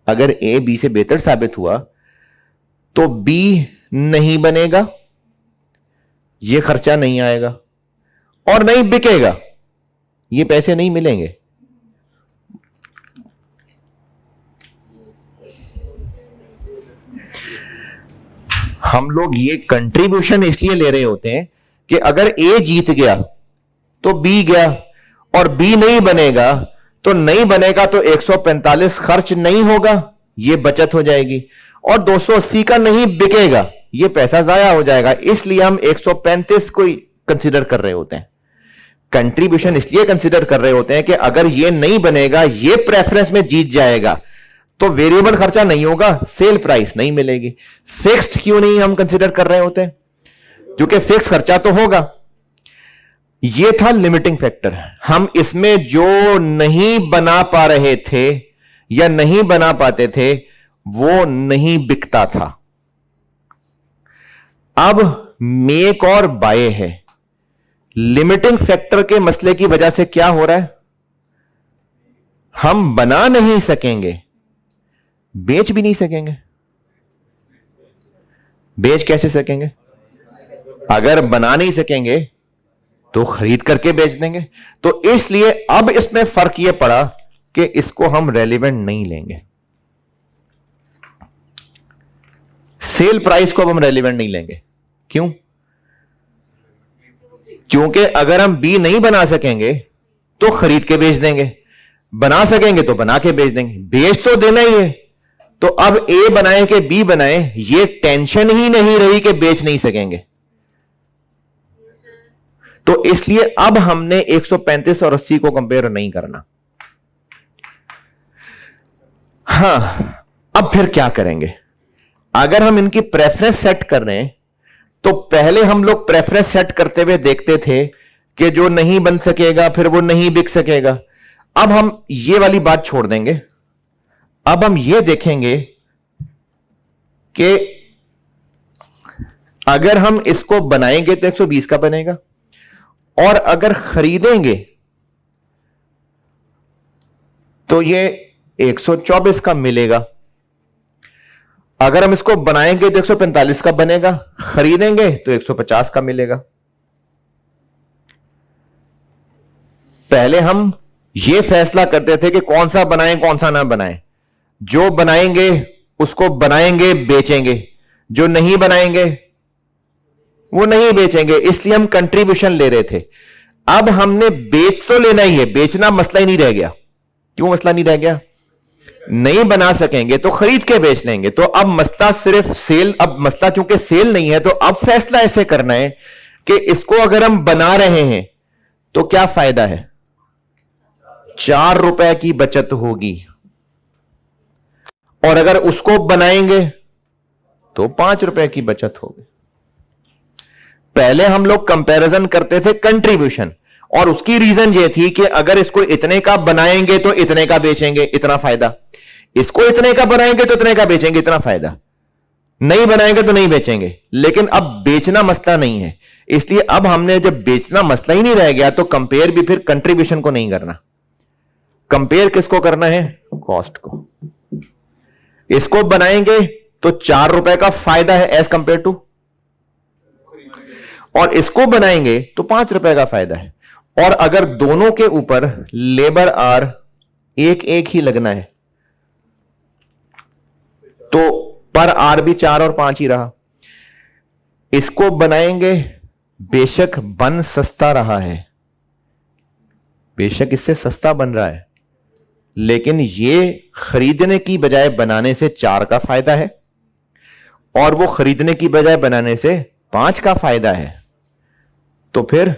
अगर ए बी से बेहतर साबित हुआ तो बी नहीं बनेगा, ये खर्चा नहीं आएगा और नहीं बिकेगा, ये पैसे नहीं मिलेंगे। हम लोग ये कंट्रीब्यूशन इसलिए ले रहे होते हैं कि अगर ए जीत गया तो बी गया, और बी नहीं बनेगा तो नहीं बनेगा, तो 145 खर्च नहीं होगा, ये बचत हो जाएगी, और 280 का नहीं बिकेगा, ये पैसा जाया हो जाएगा। इसलिए हम 135 को कंसीडर कर रहे होते हैं। कंट्रीब्यूशन इसलिए कंसीडर कर रहे होते हैं कि अगर ये नहीं बनेगा, ये प्रेफरेंस में जीत जाएगा, तो वेरिएबल खर्चा नहीं होगा, सेल प्राइस नहीं मिलेगी। फिक्स्ड क्यों नहीं हम कंसीडर कर रहे होते? क्योंकि फिक्स खर्चा तो होगा। ये था लिमिटिंग फैक्टर। हम इसमें जो नहीं बना पा रहे थे या नहीं बना पाते थे, वो नहीं बिकता था। अब मेक और बाय है। लिमिटिंग फैक्टर के मसले की वजह से क्या हो रहा है? हम बना नहीं सकेंगे, बेच भी नहीं सकेंगे। बेच कैसे सकेंगे? अगर बना नहीं सकेंगे तो खरीद करके बेच देंगे। तो इसलिए अब इसमें फर्क यह पड़ा कि इसको हम रेलिवेंट नहीं लेंगे। सेल प्राइस को अब हम रेलिवेंट नहीं लेंगे। क्यों? क्योंकि अगर हम बी नहीं बना सकेंगे तो खरीद के बेच देंगे, बना सकेंगे तो बना के बेच देंगे, बेच तो देना ही है। तो अब ए बनाए कि बी बनाए, ये टेंशन ही नहीं रही कि बेच नहीं सकेंगे। तो इसलिए अब हमने 135 और 80 को कंपेयर नहीं करना। हां, अब फिर क्या करेंगे? अगर हम इनकी प्रेफरेंस सेट कर रहे हैं, तो पहले हम लोग प्रेफरेंस सेट करते हुए देखते थे कि जो नहीं बन सकेगा फिर वो नहीं बिक सकेगा। अब हम ये वाली बात छोड़ देंगे। अब हम ये देखेंगे कि अगर हम इसको बनाएंगे तो 120 का बनेगा, और अगर खरीदेंगे तो ये 124 का मिलेगा। अगर हम इसको बनाएंगे तो 145 का बनेगा, खरीदेंगे तो 150 का मिलेगा। पहले हम ये फैसला करते थे कि कौन सा बनाएं कौन सा ना बनाएं। जो बनाएंगे उसको बनाएंगे, बेचेंगे, जो नहीं बनाएंगे वो नहीं बेचेंगे। इसलिए हम कंट्रीब्यूशन ले रहे थे। अब हमने बेच तो लेना ही है, बेचना मसला ही नहीं रह गया। क्यों मसला नहीं रह गया? नहीं बना सकेंगे तो खरीद के बेच लेंगे। तो अब मसला सिर्फ सेल, अब मसला चूंकि सेल नहीं है, तो अब फैसला ऐसे करना है कि इसको अगर हम बना रहे हैं तो क्या फायदा है? 4 रुपए की बचत होगी, और अगर उसको बनाएंगे तो 5 रुपए की बचत होगी। पहले हम लोग कंपैरिजन करते थे कंट्रीब्यूशन, और उसकी रीजन ये थी कि अगर इसको इतने का बनाएंगे तो इतने का बेचेंगे, इतना फायदा। इसको इतने का बनाएंगे तो इतने का बेचेंगे, इतना फायदा। नहीं बनाएंगे तो नहीं बेचेंगे। लेकिन अब बेचना मसला नहीं है, इसलिए अब हमने जब बेचना मसला ही नहीं रह गया, तो कंपेयर भी फिर कंट्रीब्यूशन को नहीं करना। कंपेयर किसको करना है? कॉस्ट को। इसको बनाएंगे तो 4 रुपए का फायदा है एज कंपेयर टू, और इसको बनाएंगे तो 5 रुपए का फायदा है। और अगर दोनों के ऊपर लेबर आर एक एक ही लगना है तो पर आर भी 4 और 5 ही रहा। इसको बनाएंगे, बेशक बन सस्ता रहा है, बेशक इससे सस्ता बन रहा है, लेकिन ये खरीदने की बजाय बनाने से 4 का फायदा है, और वो खरीदने की बजाय बनाने से 5 का फायदा है तो फिर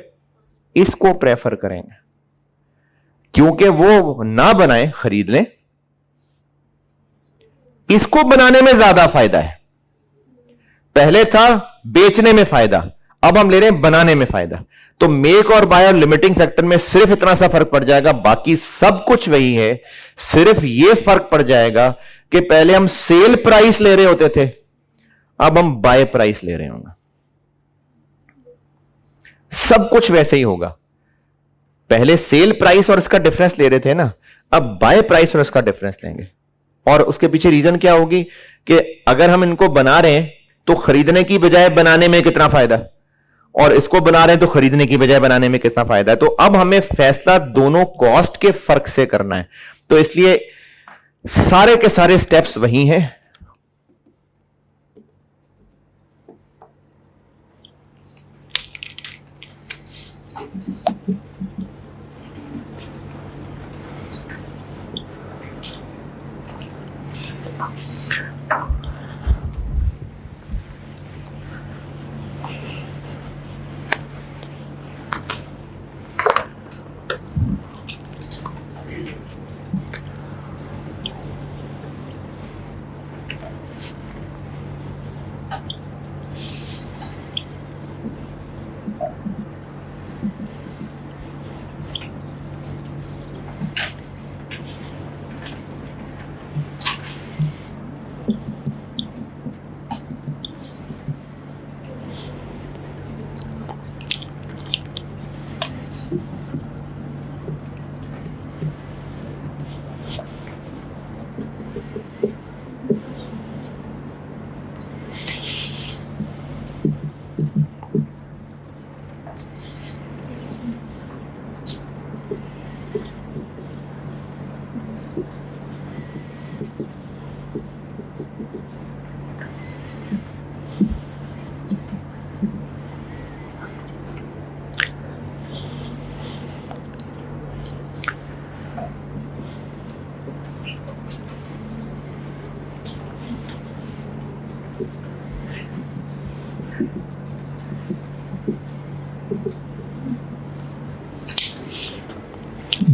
इसको प्रेफर करेंगे, क्योंकि वो ना बनाए खरीद लें, इसको बनाने में ज्यादा फायदा है। पहले था बेचने में फायदा, अब हम ले रहे हैं बनाने में फायदा। तो मेक और बाय और लिमिटिंग फैक्टर में सिर्फ इतना सा फर्क पड़ जाएगा, बाकी सब कुछ वही है। सिर्फ यह फर्क पड़ जाएगा कि पहले हम सेल प्राइस ले रहे होते थे, अब हम बाय प्राइस ले रहे होंगे। सब कुछ वैसे ही होगा। पहले सेल प्राइस और इसका डिफरेंस ले रहे थे ना, अब बाय प्राइस और इसका डिफरेंस लेंगे। और उसके पीछे रीजन क्या होगी कि अगर हम इनको बना रहे हैं तो खरीदने की बजाय बनाने में कितना फायदा, और इसको बना रहे हैं तो खरीदने की बजाय बनाने में कितना फायदा है। तो अब हमें फैसला दोनों कॉस्ट के फर्क से करना है, तो इसलिए सारे के सारे स्टेप्स वही हैं।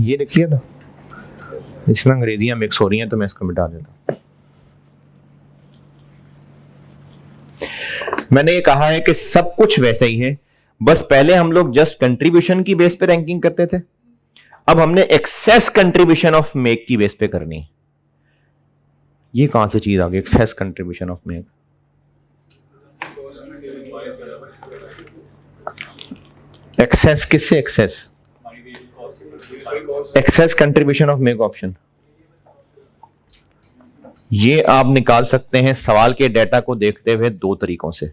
ये लिख लिया था, इसमें अंग्रेजियां मिक्स हो रही हैं तो मैं इसको मिटा देता हूं। मैंने ये कहा है कि सब कुछ वैसे ही है, बस पहले हम लोग जस्ट कंट्रीब्यूशन की बेस पे रैंकिंग करते थे, अब हमने एक्सेस कंट्रीब्यूशन ऑफ मेक की बेस पे करनी है। ये कहां से चीज आ गई, excess contribution of make? Excess किससे? Excess excess contribution of make option. ये आप निकाल सकते हैं सवाल के डेटा को देखते हुए दो तरीकों से।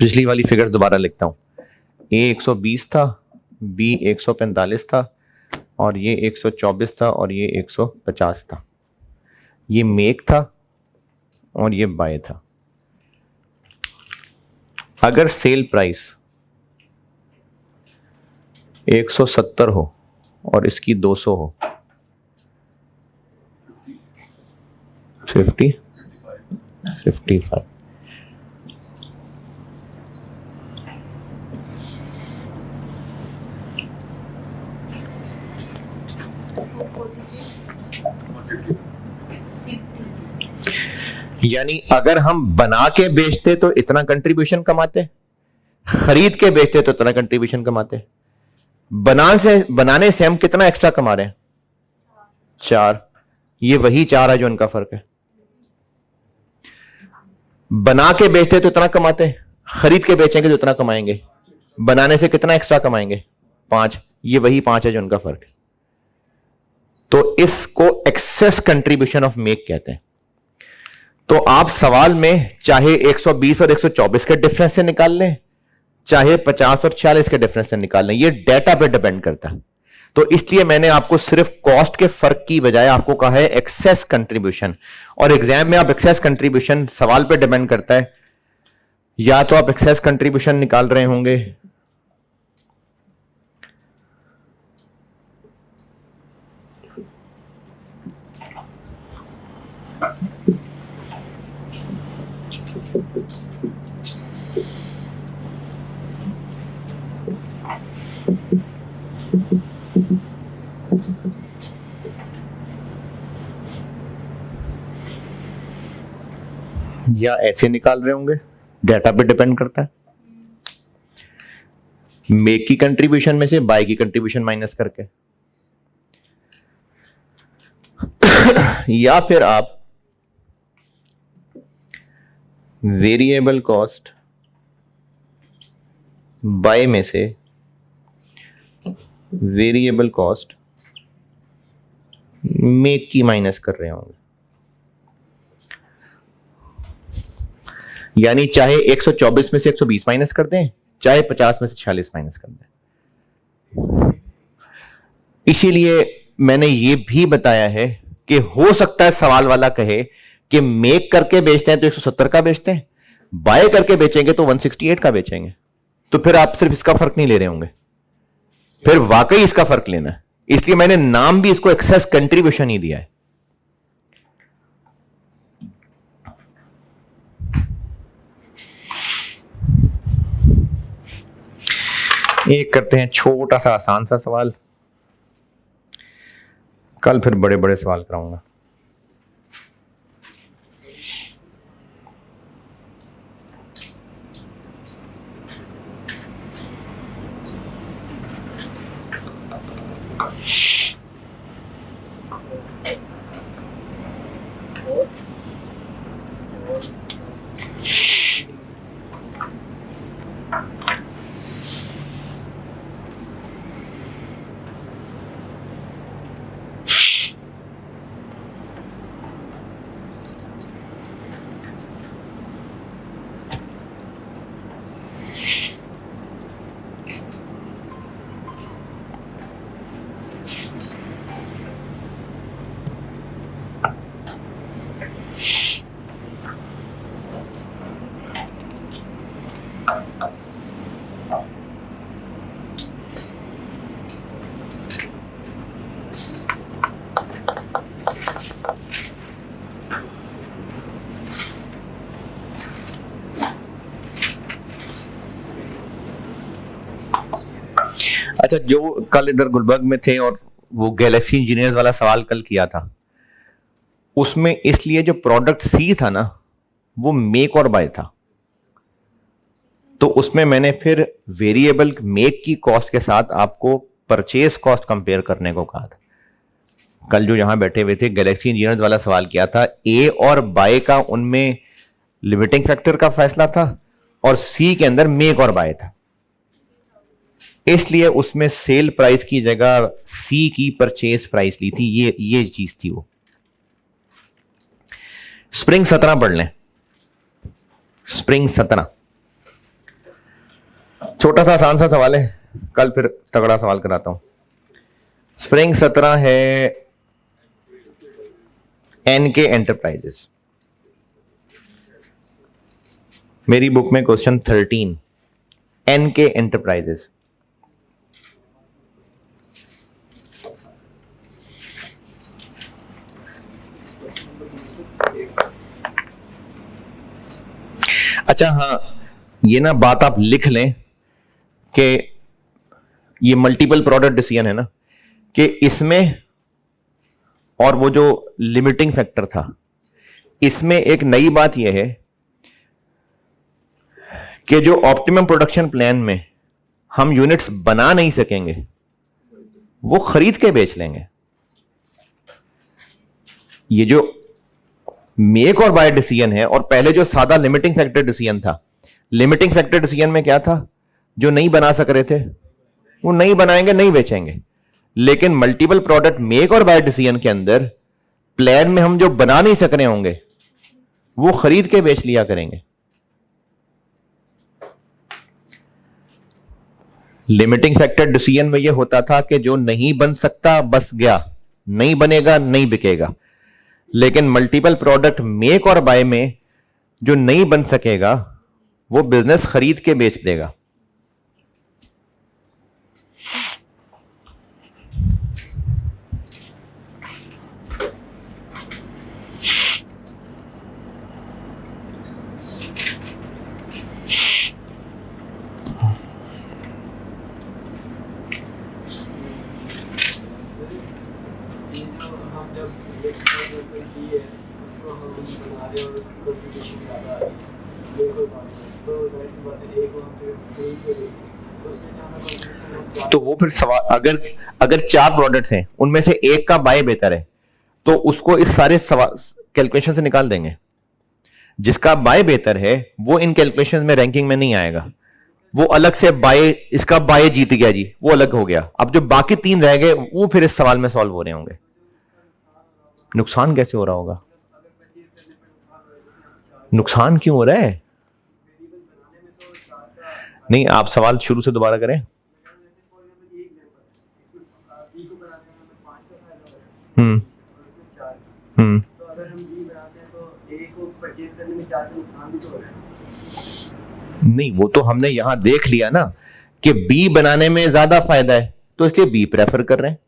पिछली वाली फिगर दोबारा लिखता हूं। ए 120 था, बी 145 था, और ये 124 था, और ये 150 था। ये मेक था और ये बाय था। अगर सेल प्राइस 170 हो और इसकी 200 हो, 55 यानी अगर हम बना के बेचते तो इतना कंट्रीब्यूशन कमाते, खरीद के बेचते तो इतना कंट्रीब्यूशन कमाते। बनाने से हम कितना एक्स्ट्रा कमा रहे हैं? 4। ये वही 4 है जो इनका फर्क है। बना के बेचते तो इतना कमाते, खरीद के बेचेंगे तो इतना कमाएंगे। बनाने से कितना एक्स्ट्रा कमाएंगे? 5। ये वही 5 है जो इनका फर्क है। तो इसको एक्सेस कंट्रीब्यूशन ऑफ मेक कहते हैं। तो आप सवाल में चाहे 120 और 124 के डिफरेंस से निकाल लें, चाहे 50 और 46 के डिफरेंस से निकाल लें, ये डेटा पे डिपेंड करता है। तो इसलिए मैंने आपको सिर्फ कॉस्ट के फर्क की बजाय आपको कहा है एक्सेस कंट्रीब्यूशन। और एग्जाम में आप एक्सेस कंट्रीब्यूशन सवाल पे डिपेंड करता है, या तो आप एक्सेस कंट्रीब्यूशन निकाल रहे होंगे या ऐसे निकाल रहे होंगे, डाटा पे डिपेंड करता है। मेक की कंट्रीब्यूशन में से बाय की कंट्रीब्यूशन माइनस करके, या फिर आप वेरिएबल कॉस्ट बाय में से वेरिएबल कॉस्ट मेक की माइनस कर रहे होंगे। यानी चाहे 124 में से 120 माइनस कर दें, चाहे 50 में से 46 माइनस कर दें। इसीलिए मैंने ये भी बताया है कि हो सकता है सवाल वाला कहे कि मेक करके बेचते हैं तो 170 का बेचते हैं, बाय करके बेचेंगे तो 168 का बेचेंगे। तो फिर आप सिर्फ इसका फर्क नहीं ले रहे होंगे, फिर वाकई इसका फर्क लेना है। इसलिए मैंने नाम भी इसको एक्सेस कंट्रीब्यूशन ही दिया है। एक करते हैं छोटा सा आसान सा सवाल, कल फिर बड़े बड़े सवाल कराऊंगा। अच्छा, जो कल इधर गुलबर्ग में थे और वो गैलेक्सी इंजीनियर्स वाला सवाल कल किया था, उसमें इसलिए जो प्रोडक्ट सी था ना वो मेक और बाय था, तो उसमें मैंने फिर वेरिएबल मेक की कॉस्ट के साथ आपको परचेज कॉस्ट कंपेयर करने को कहा था। कल जो यहां बैठे हुए थे गैलेक्सी इंजीनियर्स वाला सवाल किया था, ए और बाय का उनमें लिमिटिंग फैक्टर का फैसला था और सी के अंदर मेक और बाय था, इसलिए उसमें सेल प्राइस की जगह सी की परचेज प्राइस ली थी। ये चीज थी वो। स्प्रिंग 17 पढ़ लें। स्प्रिंग 17 छोटा सा आसान सा सवाल है, कल फिर तगड़ा सवाल कराता हूं। स्प्रिंग 17 है एनके एंटरप्राइजेस, मेरी बुक में क्वेश्चन 13, एनके एंटरप्राइजेस। अच्छा हाँ, ये ना बात आप लिख लें कि ये मल्टीपल प्रोडक्ट डिसीजन है ना, कि इसमें और वो जो लिमिटिंग फैक्टर था, इसमें एक नई बात यह है कि जो ऑप्टिमम प्रोडक्शन प्लान में हम यूनिट्स बना नहीं सकेंगे वो खरीद के बेच लेंगे। ये जो मेक और बाय डिसीजन है, और पहले जो सादा लिमिटिंग फैक्टर डिसीजन था, लिमिटिंग फैक्टर डिसीजन में क्या था, जो नहीं बना सक रहे थे वो नहीं बनाएंगे, नहीं बेचेंगे। लेकिन मल्टीपल प्रोडक्ट मेक और बाय डिसीजन के अंदर प्लान में हम जो बना नहीं सक रहे होंगे वो खरीद के बेच लिया करेंगे। लिमिटिंग फैक्टर डिसीजन में यह होता था कि जो नहीं बन सकता बस गया, नहीं बनेगा नहीं बिकेगा। लेकिन मल्टीपल प्रोडक्ट मेक और बाय में जो नहीं बन सकेगा वो बिजनेस खरीद के बेच देगा। हम जब उसको हम बना रहे और उसकी कंपटीशन ज़्यादा तो वो फिर सवाल, अगर अगर 4 प्रोडक्ट्स हैं उनमें से एक का बाय बेहतर है तो उसको इस सारे कैलकुलेशन से निकाल देंगे। जिसका बाय बेहतर है वो इन कैलकुलेशन में रैंकिंग में नहीं आएगा, वो अलग से बाय, इसका बाय जीत गया जी, वो अलग हो गया। अब जो बाकी 3 रह गए वो फिर इस सवाल में सॉल्व हो रहे होंगे। नुकसान कैसे हो रहा होगा? नुकसान क्यों हो रहा है? नहीं, आप सवाल शुरू से दोबारा करें। हम्म हम्म तो अगर हम बी बनाते हैं तो ए को परचेज करने में 4 का नुकसान भी तो हो रहा है। नहीं, वो तो हमने यहां देख लिया ना कि बी बनाने में ज्यादा फायदा है, तो इसलिए बी प्रेफर कर रहे हैं।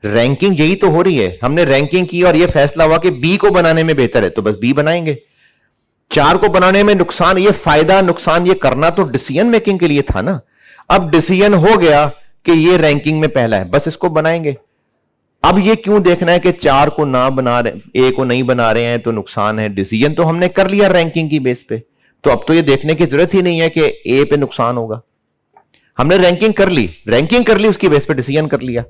रैंकिंग यही तो हो रही है, हमने रैंकिंग की और ये फैसला हुआ कि बी को बनाने में बेहतर है तो बस बी बनाएंगे। 4 को बनाने में नुकसान, ये फायदा नुकसान ये करना तो डिसीजन मेकिंग के लिए था ना। अब डिसीजन हो गया कि ये रैंकिंग में पहला है, बस इसको बनाएंगे। अब ये क्यों देखना है कि 4 को ना बना रहे, ए को नहीं बना रहे हैं तो नुकसान है? डिसीजन तो हमने कर लिया रैंकिंग की बेस पे, तो अब तो ये देखने की जरूरत ही नहीं है कि ए पे नुकसान होगा। हमने रैंकिंग कर ली, उसकी बेस पे डिसीजन कर लिया।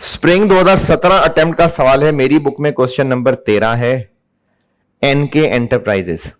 स्प्रिंग 2017 अटेम्प्ट का सवाल है, मेरी बुक में क्वेश्चन नंबर 13 है, एनके एंटरप्राइजेस।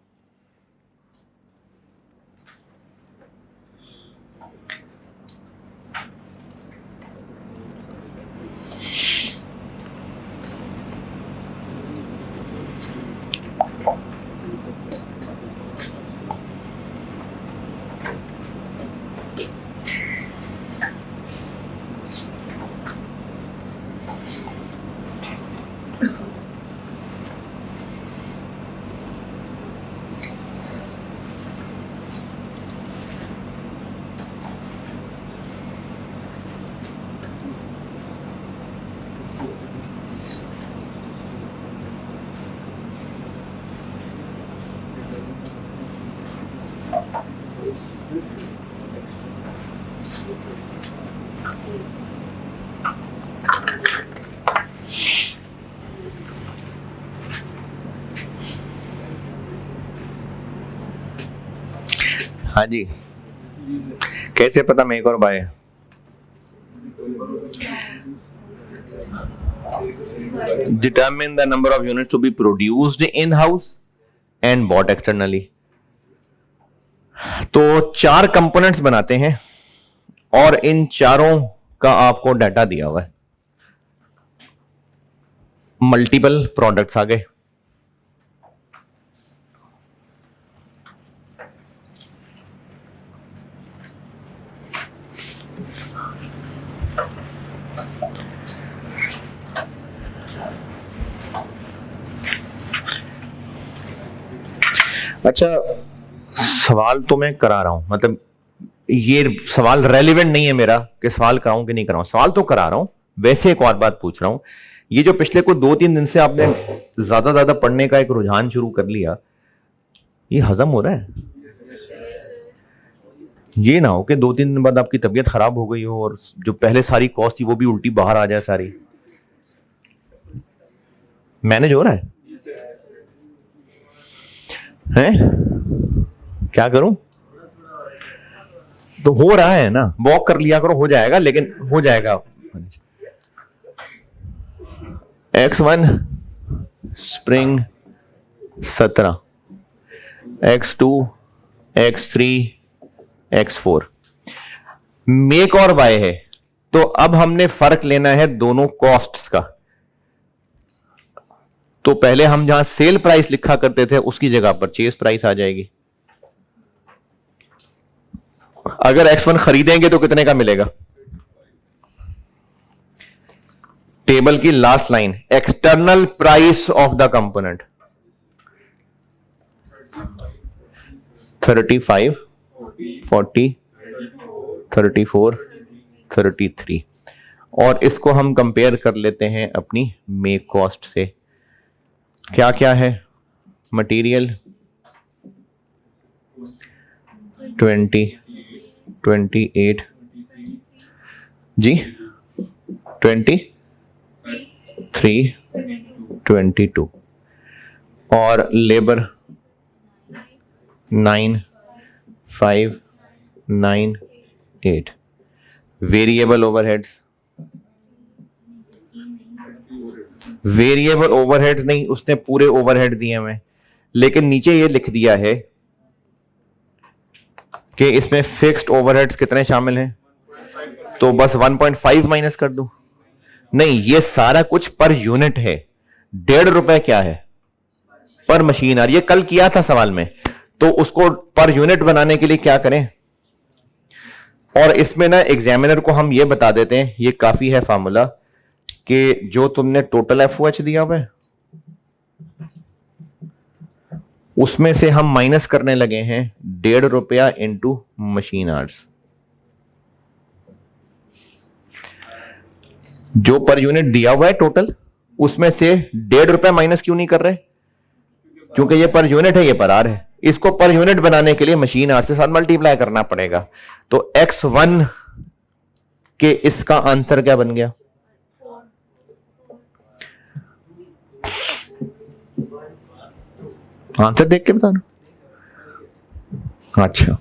हाँ जी, कैसे पता मेक और buy? Determine the number of units to be produced in house and bought externally. तो 4 कंपोनेंट्स बनाते हैं और इन चारों का आपको डाटा दिया हुआ है। मल्टीपल प्रोडक्ट्स आ गए, अच्छा सवाल तो मैं करा रहा हूं, मतलब ये सवाल रेलिवेंट नहीं है मेरा कि सवाल कराऊं कि नहीं कराऊं, सवाल तो करा रहा हूं। वैसे एक और बात पूछ रहा हूं, ये जो पिछले को 2-3 दिन से आपने ज्यादा पढ़ने का एक रुझान शुरू कर लिया, ये हजम हो रहा है? ये ना हो कि 2-3 दिन बाद आपकी तबीयत खराब हो गई हो और जो पहले सारी कॉस्ट थी वो भी उल्टी बाहर आ जाए सारी। मैनेज हो रहा है? हैं? क्या करूं? तो हो रहा है ना, वॉक कर लिया करो, हो जाएगा, लेकिन हो जाएगा। X1 spring 17, X2, X3, X4 make और बाय है। तो अब हमने फर्क लेना है दोनों कॉस्ट्स का। तो पहले हम जहां सेल प्राइस लिखा करते थे उसकी जगह परचेज प्राइस आ जाएगी। अगर X1 खरीदेंगे तो कितने का मिलेगा? टेबल की last line, external price of the component 35, 40, 34, 33। और इसको हम कंपेयर कर लेते हैं अपनी मेक कॉस्ट से। क्या क्या है? मटेरियल 20, 28 जी, 23, 22 और labour 9, 598। Variable overheads, variable overheads नहीं, उसने पूरे ओवरहेड दिए हमें, लेकिन नीचे ये लिख दिया है कि इसमें फिक्स्ड ओवरहेड्स कितने शामिल हैं, तो बस 1.5 माइनस कर दूं। नहीं, ये सारा कुछ पर यूनिट है। 1.5 रुपए क्या है पर मशीन आर, ये कल किया था सवाल में, तो उसको पर यूनिट बनाने के लिए क्या करें। और इसमें ना एग्जामिनर को हम ये बता देते हैं, ये काफी है फार्मूला, कि जो तुमने टोटल एफओएच दिया हुआ है उसमें से हम माइनस करने लगे हैं 1.5 रुपया इंटू मशीन आवर्स। जो पर यूनिट दिया हुआ है टोटल, उसमें से 1.5 रुपया माइनस क्यों नहीं कर रहे, क्योंकि ये पर यूनिट है, ये पर आर है। इसको पर यूनिट बनाने के लिए मशीन आर से साथ मल्टीप्लाई करना पड़ेगा। तो x1 के इसका आंसर क्या बन गया, आंसर देख के बताना। अच्छा,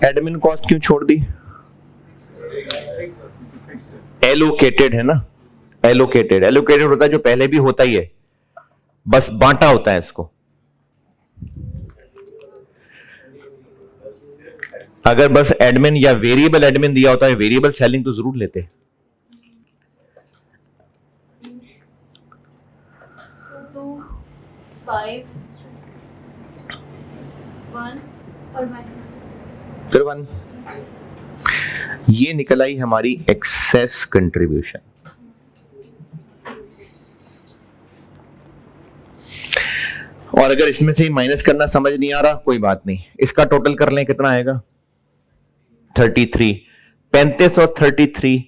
एडमिन कॉस्ट क्यों छोड़ दी, एलोकेटेड है ना, एलोकेटेड, एलोकेटेड होता है जो पहले भी होता ही है, बस बांटा होता है इसको। अगर बस एडमिन या वेरिएबल एडमिन दिया होता है, वेरिएबल सेलिंग तो जरूर लेते। 2 5 1 और 1 फिर 1, ये निकल आई हमारी एक्सेस कंट्रीब्यूशन। और अगर इसमें से माइनस करना समझ नहीं आ रहा, कोई बात नहीं, इसका टोटल कर लें, कितना आएगा 33। 35 और 33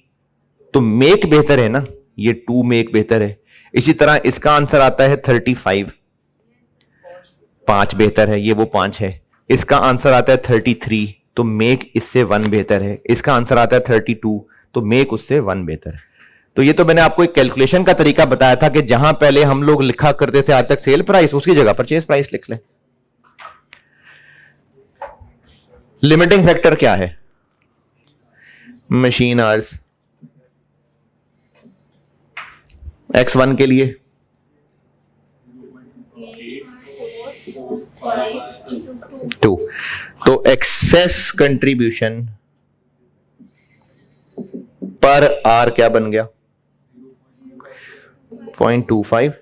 तो मेक बेहतर है ना, ये 2 मेक बेहतर है। इसी तरह इसका आंसर आता है 35, 5 बेहतर है, ये वो 5 है। इसका आंसर आता है 33, तो मेक इससे 1 बेहतर है। इसका आंसर आता है 32, तो मेक उससे 1 बेहतर है। तो ये तो मैंने आपको एक कैलकुलेशन का तरीका बताया था कि जहां पहले हम लोग लिखा करते थे आज तक सेल प्राइस, उसकी जगह परचेज प्राइस लिख लें। लिमिटिंग फैक्टर क्या है, मशीन आवर्स x1 के लिए 2, तो एक्सेस कंट्रीब्यूशन पर आर क्या बन गया 0.25।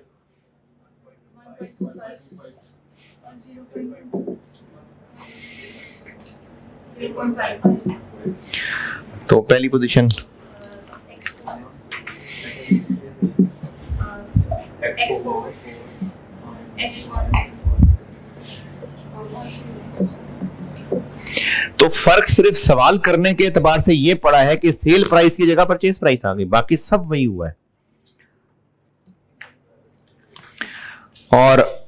तो पहली पोजीशन X4 X1 तो फर्क सिर्फ सवाल करने के एतबार से यह पड़ा है कि सेल प्राइस की जगह परचेज प्राइस आ गई, बाकी सब वही हुआ है। और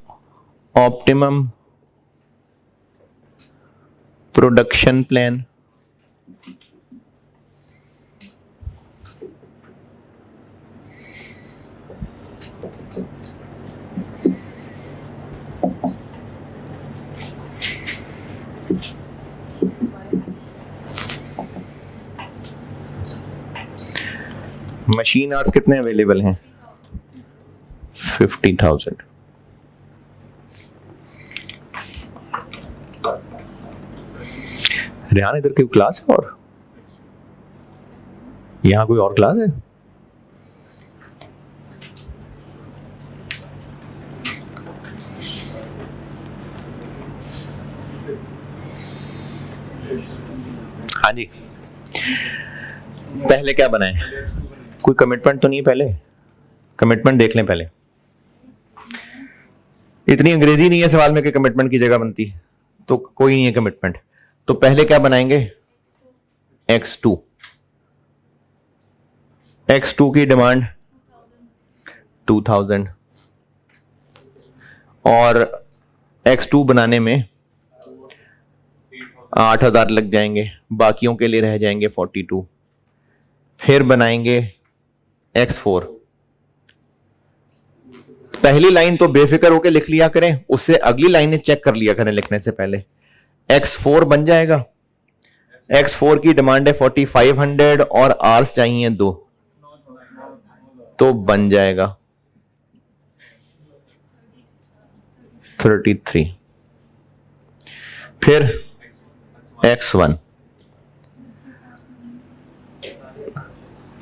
optimum production plan, machine hours कितने अवेलेबल हैं 50,000। रेहान इधर कोई क्लास है और यहां कोई और क्लास है? हाँ जी, पहले क्या बनाए, कोई कमिटमेंट तो नहीं है, पहले कमिटमेंट देख लें पहले। इतनी अंग्रेजी नहीं है सवाल में कि कमिटमेंट की जगह बनती है, तो कोई नहीं है कमिटमेंट। तो पहले क्या बनाएंगे x2, x2 की डिमांड 2000 और x2 बनाने में 8,000 लग जाएंगे, बाकियों के लिए रह जाएंगे 42। फिर बनाएंगे X4। पहली लाइन तो बेफिक्र होकर लिख लिया करें, उससे अगली लाइनें चेक कर लिया करें लिखने से पहले। X4 बन जाएगा। X4 की डिमांड है 4500 और आर्स चाहिए 2, तो बन जाएगा 33। फिर X1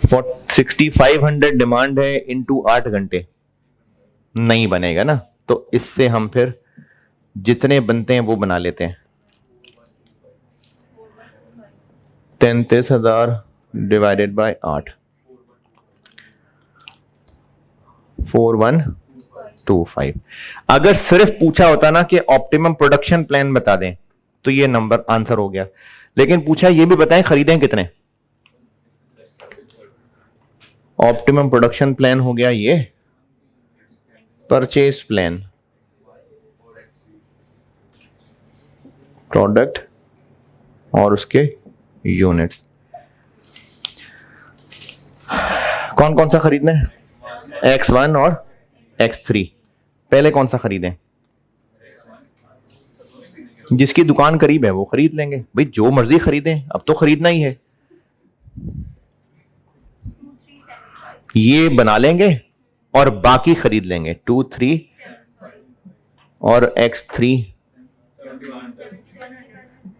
6500 डिमांड है इंटू 8 घंटे, नहीं बनेगा ना, तो इससे हम फिर जितने बनते हैं वो बना लेते हैं। 33,000 डिवाइडेड बाय 8, 4125। अगर सिर्फ पूछा होता ना कि ऑप्टिमम प्रोडक्शन प्लान बता दें तो ये नंबर आंसर हो गया, लेकिन पूछा ये भी बताएं खरीदें कितने। ऑप्टिमम प्रोडक्शन प्लान हो गया ये, परचेज प्लान, प्रोडक्ट और उसके यूनिट्स। कौन कौन सा खरीदना है? X1 और X3। पहले कौन सा खरीदें? जिसकी दुकान करीब है वो खरीद लेंगे भाई, जो मर्जी खरीदें, अब तो खरीदना ही है। ये बना लेंगे और बाकी खरीद लेंगे 2, 3 और X3।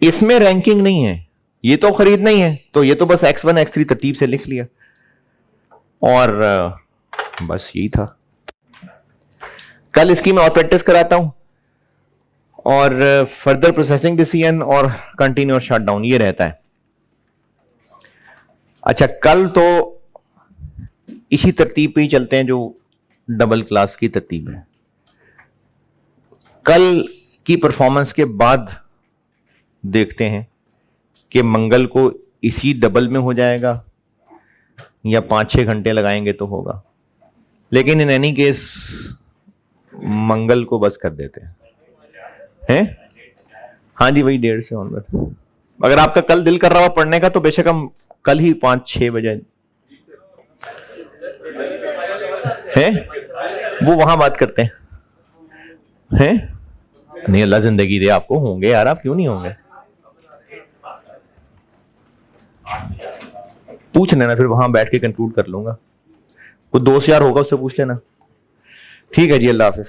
इसमें रैंकिंग नहीं है, ये तो खरीदना ही है, तो ये तो बस X1 X3 तरतीब से लिख लिया और बस यही था। कल इसकी मैं और प्रैक्टिस कराता हूं और फर्दर प्रोसेसिंग डिसीजन और कंटिन्यूअस शटडाउन ये रहता है। अच्छा, कल तो इसी तरतीब पे ही चलते हैं जो डबल क्लास की तरतीब है। कल की परफॉर्मेंस के बाद देखते हैं कि मंगल को इसी डबल में हो जाएगा या 5-6 घंटे लगाएंगे तो होगा, लेकिन इन एनी केस मंगल को बस कर देते हैं। हाँ जी, वही 1:30 से ऑनवर्ड। अगर आपका कल दिल कर रहा हो पढ़ने का तो बेशक हम कल ही 5-6 बजे हैं, वो वहां बात करते हैं। नहीं, अल्लाह जिंदगी दे आपको, होंगे यार, आप क्यों नहीं होंगे? पूछ लेना, फिर वहां बैठ के कंक्लूड कर लूंगा। कोई दोस्त यार होगा उससे पूछ लेना। ठीक है जी, अल्लाह हाफिज।